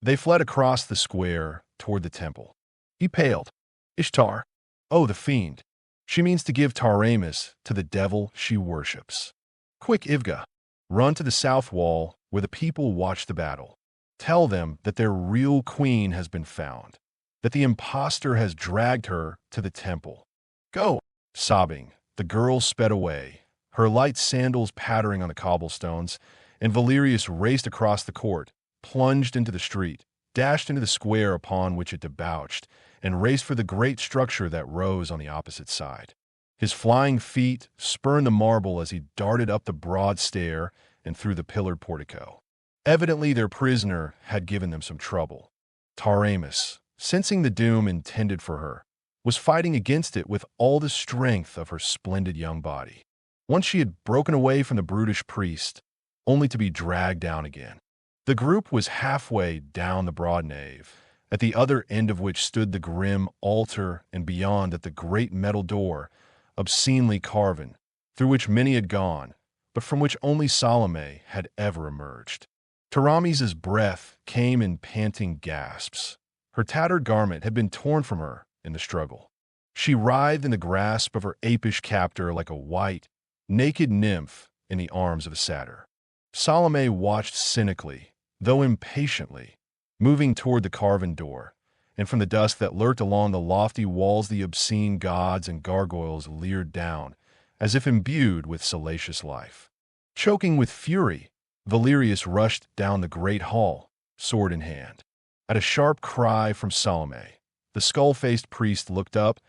They fled across the square toward the temple. He paled. "Ishtar. Oh, the fiend. She means to give Taramis to the devil she worships. Quick, Ivga. Run to the south wall where the people watch the battle. Tell them that their real queen has been found, that the impostor has dragged her to the temple. Go!" Sobbing, the girl sped away, her light sandals pattering on the cobblestones, and Valerius raced across the court, plunged into the street, dashed into the square upon which it debouched, and raced for the great structure that rose on the opposite side. His flying feet spurned the marble as he darted up the broad stair and through the pillared portico. Evidently their prisoner had given them some trouble. Taramis, sensing the doom intended for her, was fighting against it with all the strength of her splendid young body. Once she had broken away from the brutish priest, only to be dragged down again. The group was halfway down the broad nave, at the other end of which stood the grim altar, and beyond it the great metal door, obscenely carven, through which many had gone, but from which only Salome had ever emerged. Taramis's breath came in panting gasps. Her tattered garment had been torn from her in the struggle. She writhed in the grasp of her apish captor like a white, naked nymph in the arms of a satyr. Salome watched cynically, though impatiently, moving toward the carven door, and from the dusk that lurked along the lofty walls the obscene gods and gargoyles leered down, as if imbued with salacious life. Choking with fury, Valerius rushed down the great hall, sword in hand. At a sharp cry from Salome, the skull-faced priest looked up,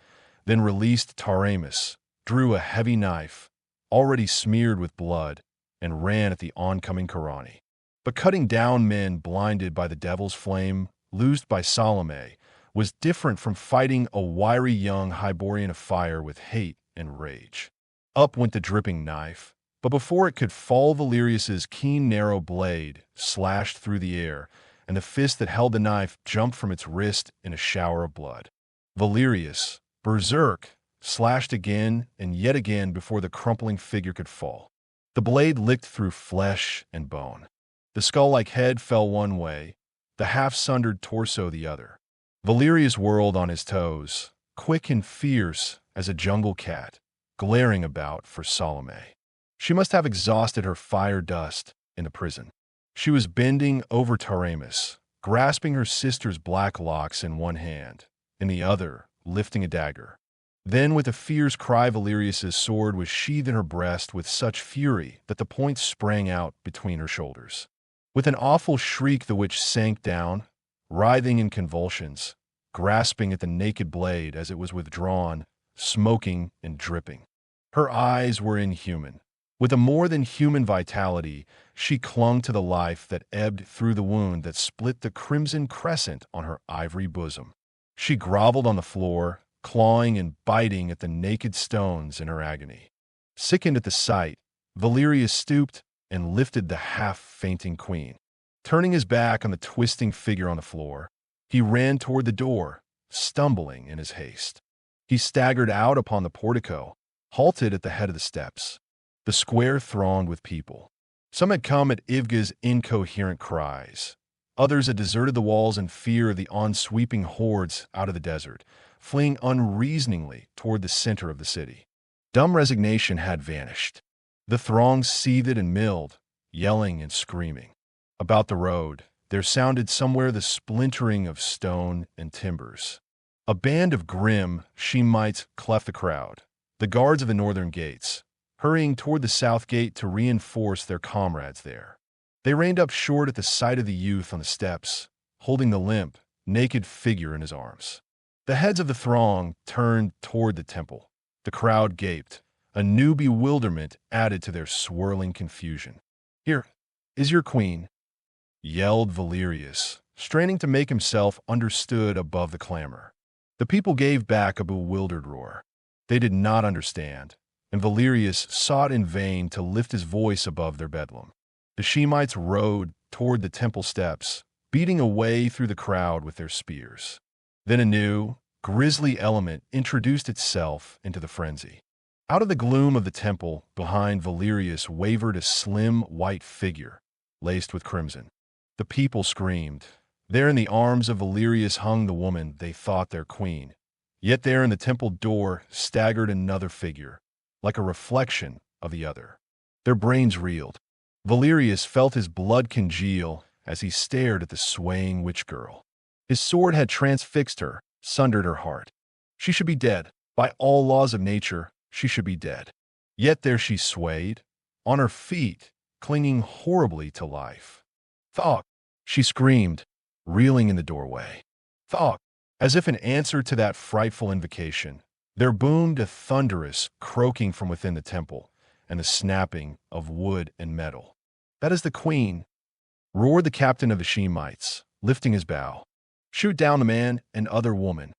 then released Taramis, drew a heavy knife, already smeared with blood, and ran at the oncoming Khauran. But cutting down men blinded by the devil's flame, loosed by Salome, was different from fighting a wiry young Hyborian of fire with hate and rage. Up went the dripping knife, but before it could fall, Valerius's keen, narrow blade slashed through the air, and the fist that held the knife jumped from its wrist in a shower of blood. Valerius, berserk, slashed again and yet again before the crumpling figure could fall. The blade licked through flesh and bone. The skull-like head fell one way, the half-sundered torso the other. Valerius whirled on his toes, quick and fierce as a jungle cat, glaring about for Salome. She must have exhausted her fire dust in the prison. She was bending over Taramis, grasping her sister's black locks in one hand, in the other lifting a dagger. Then, with a fierce cry, Valerius's sword was sheathed in her breast with such fury that the point sprang out between her shoulders. With an awful shriek, the witch sank down, writhing in convulsions, grasping at the naked blade as it was withdrawn, smoking and dripping. Her eyes were inhuman. With a more than human vitality, she clung to the life that ebbed through the wound that split the crimson crescent on her ivory bosom. She groveled on the floor, clawing and biting at the naked stones in her agony. Sickened at the sight, Valerius stooped and lifted the half-fainting queen. Turning his back on the twisting figure on the floor, he ran toward the door, stumbling in his haste. He staggered out upon the portico, halted at the head of the steps. The square thronged with people. Some had come at Ivga's incoherent cries. Others had deserted the walls in fear of the on-sweeping hordes out of the desert, fleeing unreasoningly toward the center of the city. Dumb resignation had vanished. The throng seethed and milled, yelling and screaming. About the road, there sounded somewhere the splintering of stone and timbers. A band of grim Shemites cleft the crowd, the guards of the northern gates, hurrying toward the south gate to reinforce their comrades there. They reined up short at the sight of the youth on the steps, holding the limp, naked figure in his arms. The heads of the throng turned toward the temple. The crowd gaped, a new bewilderment added to their swirling confusion. "Here is your queen," yelled Valerius, straining to make himself understood above the clamor. The people gave back a bewildered roar. They did not understand, and Valerius sought in vain to lift his voice above their bedlam. The Shemites rode toward the temple steps, beating a way through the crowd with their spears. Then a new, grisly element introduced itself into the frenzy. Out of the gloom of the temple, behind Valerius wavered a slim white figure, laced with crimson. The people screamed. There in the arms of Valerius hung the woman they thought their queen. Yet there in the temple door staggered another figure, like a reflection of the other. Their brains reeled. Valerius felt his blood congeal as he stared at the swaying witch girl. His sword had transfixed her, sundered her heart. She should be dead. By all laws of nature, she should be dead. Yet there she swayed, on her feet, clinging horribly to life. "Thok!" she screamed, reeling in the doorway. "Thok!" As if in answer to that frightful invocation, there boomed a thunderous croaking from within the temple and the snapping of wood and metal. "That is the queen," roared the captain of the Shemites, lifting his bow. "Shoot down the man and other woman."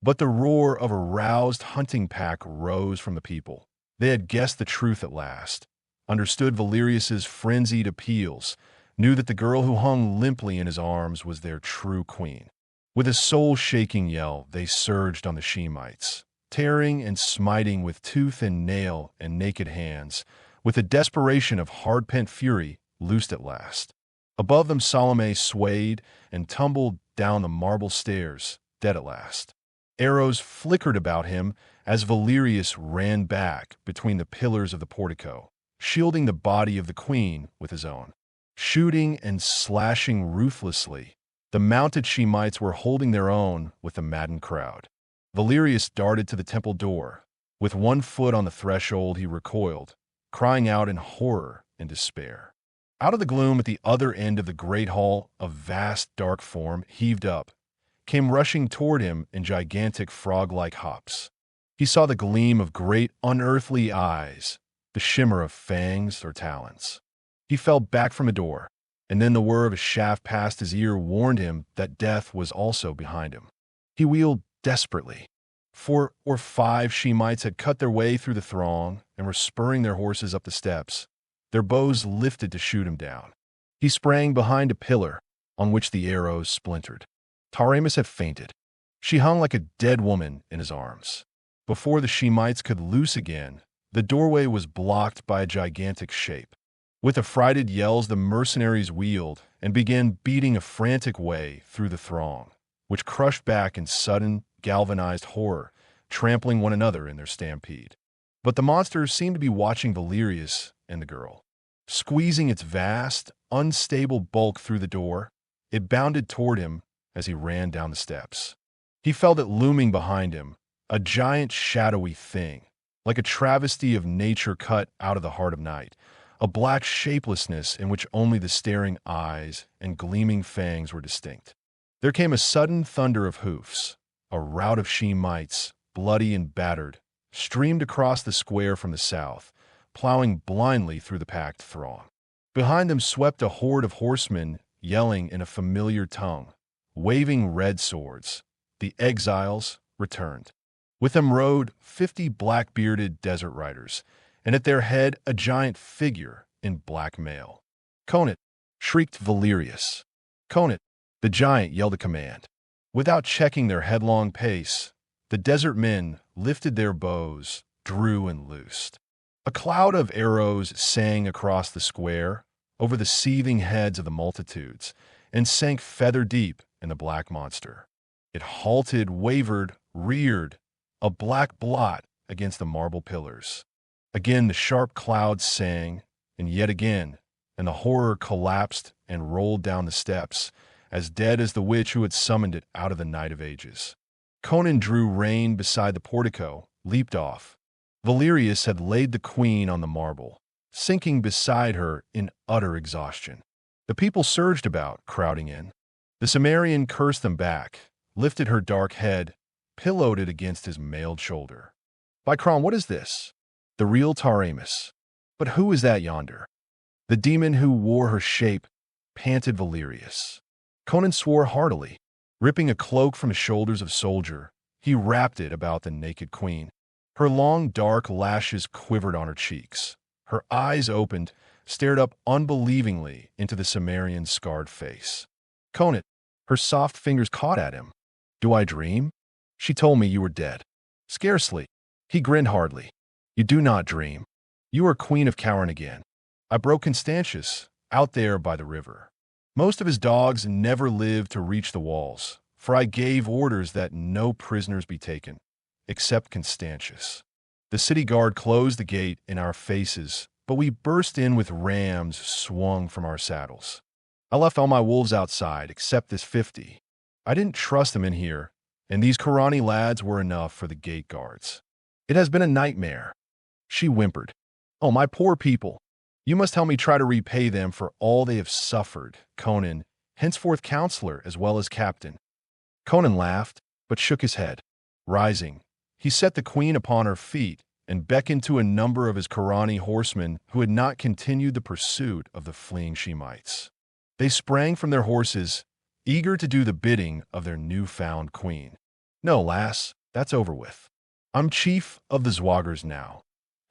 But the roar of a roused hunting pack rose from the people. They had guessed the truth at last, understood Valerius's frenzied appeals, knew that the girl who hung limply in his arms was their true queen. With a soul-shaking yell, they surged on the Shemites, tearing and smiting with tooth and nail and naked hands, with the desperation of hard-pent fury loosed at last. Above them Salome swayed and tumbled down the marble stairs, dead at last. Arrows flickered about him as Valerius ran back between the pillars of the portico, shielding the body of the queen with his own. Shooting and slashing ruthlessly, the mounted Shemites were holding their own with the maddened crowd. Valerius darted to the temple door, With one foot on the threshold, he recoiled, crying out in horror and despair. Out of the gloom at the other end of the great hall, a vast dark form heaved up, came rushing toward him in gigantic frog-like hops. He saw the gleam of great unearthly eyes, the shimmer of fangs or talons. He fell back from a door, and then the whir of a shaft past his ear warned him that death was also behind him. He wheeled desperately. 4 or 5 Shemites had cut their way through the throng and were spurring their horses up the steps, their bows lifted to shoot him down. He sprang behind a pillar on which the arrows splintered. Taramis had fainted. She hung like a dead woman in his arms. Before the Shemites could loose again, the doorway was blocked by a gigantic shape. With affrighted yells, the mercenaries wheeled and began beating a frantic way through the throng, which crushed back in sudden, galvanized horror, trampling one another in their stampede. But the monster seemed to be watching Valerius and the girl. Squeezing its vast, unstable bulk through the door, it bounded toward him as he ran down the steps. He felt it looming behind him, a giant shadowy thing, like a travesty of nature cut out of the heart of night, a black shapelessness in which only the staring eyes and gleaming fangs were distinct. There came a sudden thunder of hoofs. A rout of Shemites, bloody and battered, streamed across the square from the south, plowing blindly through the packed throng. Behind them swept a horde of horsemen, yelling in a familiar tongue, waving red swords. The exiles returned. With them rode 50 black-bearded desert riders, and at their head a giant figure in black mail. "Conan!" shrieked Valerius. "Conan!" The giant yelled a command. Without checking their headlong pace, the desert men lifted their bows, drew and loosed. A cloud of arrows sang across the square, over the seething heads of the multitudes, and sank feather-deep in the black monster. It halted, wavered, reared, a black blot against the marble pillars. Again the sharp clouds sang, and yet again, and the horror collapsed and rolled down the steps, as dead as the witch who had summoned it out of the night of ages. Conan drew rein beside the portico, leaped off. Valerius had laid the queen on the marble, sinking beside her in utter exhaustion. The people surged about, crowding in. The Cimmerian cursed them back, lifted her dark head, pillowed it against his mailed shoulder. "By Khauran, what is this?" "The real Taramis. But who is that yonder?" "The demon who wore her shape," panted Valerius. Conan swore heartily. Ripping a cloak from the shoulders of a soldier, he wrapped it about the naked queen. Her long, dark lashes quivered on her cheeks. Her eyes opened, stared up unbelievingly into the Cimmerian's scarred face. "Conan!" Her soft fingers caught at him. "Do I dream? She told me you were dead." "Scarcely." He grinned hardly. "You do not dream. You are Queen of Khauran again. I broke Constantius, out there by the river. Most of his dogs never lived to reach the walls, for I gave orders that no prisoners be taken, except Constantius. The city guard closed the gate in our faces, but we burst in with rams swung from our saddles. I left all my wolves outside, except this 50. I didn't trust them in here, and these Khaurani lads were enough for the gate guards. It has been a nightmare." She whimpered. "Oh, my poor people. You must help me try to repay them for all they have suffered." Conan, henceforth counselor as well as captain. Conan laughed, but shook his head. Rising, he set the queen upon her feet and beckoned to a number of his Khaurani horsemen who had not continued the pursuit of the fleeing Shemites. They sprang from their horses, eager to do the bidding of their newfound queen. "No, lass, that's over with. I'm chief of the Zwagars now,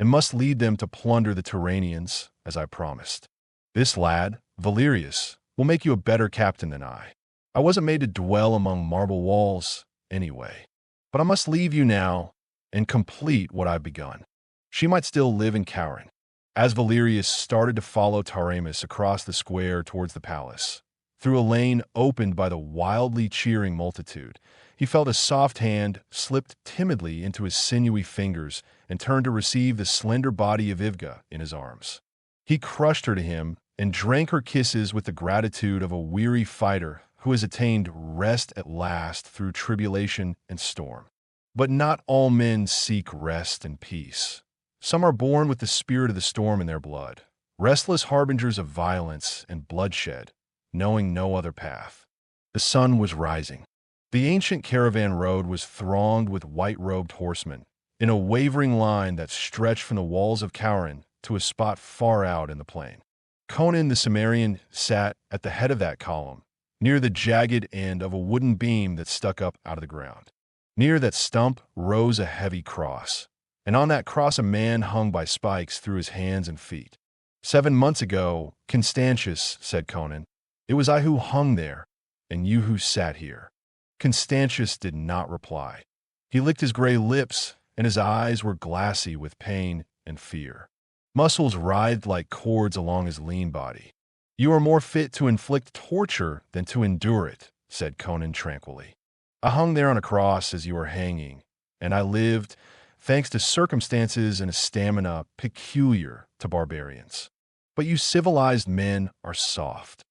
and must lead them to plunder the Turanians, as I promised. This lad, Valerius, will make you a better captain than I. I wasn't made to dwell among marble walls, anyway. But I must leave you now and complete what I've begun." She might still live in Khauran. As Valerius started to follow Taramis across the square towards the palace, through a lane opened by the wildly cheering multitude, he felt a soft hand slipped timidly into his sinewy fingers and turned to receive the slender body of Ivga in his arms. He crushed her to him and drank her kisses with the gratitude of a weary fighter who has attained rest at last through tribulation and storm. But not all men seek rest and peace. Some are born with the spirit of the storm in their blood, restless harbingers of violence and bloodshed, knowing no other path. The sun was rising. The ancient caravan road was thronged with white-robed horsemen, in a wavering line that stretched from the walls of Khauran to a spot far out in the plain. Conan the Cimmerian sat at the head of that column, near the jagged end of a wooden beam that stuck up out of the ground. Near that stump rose a heavy cross, and on that cross a man hung by spikes through his hands and feet. 7 months ago, Constantius, said Conan, it was I who hung there, and you who sat here. Constantius did not reply. He licked his gray lips, and his eyes were glassy with pain and fear. Muscles writhed like cords along his lean body. You are more fit to inflict torture than to endure it, said Conan tranquilly. I hung there on a cross as you were hanging, and I lived thanks to circumstances and a stamina peculiar to barbarians. But you civilized men are soft.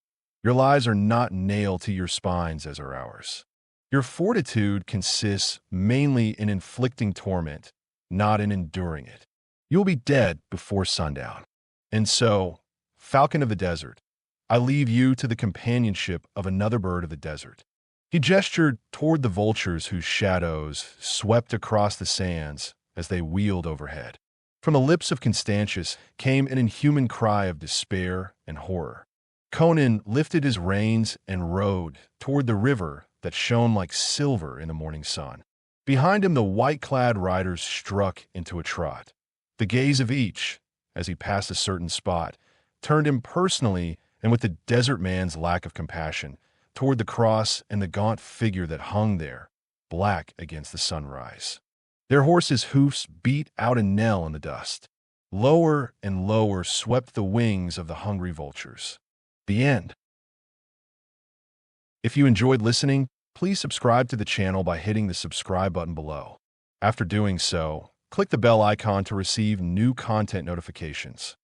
Your lives are not nailed to your spines as are ours. Your fortitude consists mainly in inflicting torment, not in enduring it. You will be dead before sundown. And so, falcon of the desert, I leave you to the companionship of another bird of the desert. He gestured toward the vultures whose shadows swept across the sands as they wheeled overhead. From the lips of Constantius came an inhuman cry of despair and horror. Conan lifted his reins and rode toward the river that shone like silver in the morning sun. Behind him the white-clad riders struck into a trot. The gaze of each, as he passed a certain spot, turned impersonally and with the desert man's lack of compassion, toward the cross and the gaunt figure that hung there, black against the sunrise. Their horses' hoofs beat out a knell in the dust. Lower and lower swept the wings of the hungry vultures. The end. If you enjoyed listening, please subscribe to the channel by hitting the subscribe button below. After doing so, click the bell icon to receive new content notifications.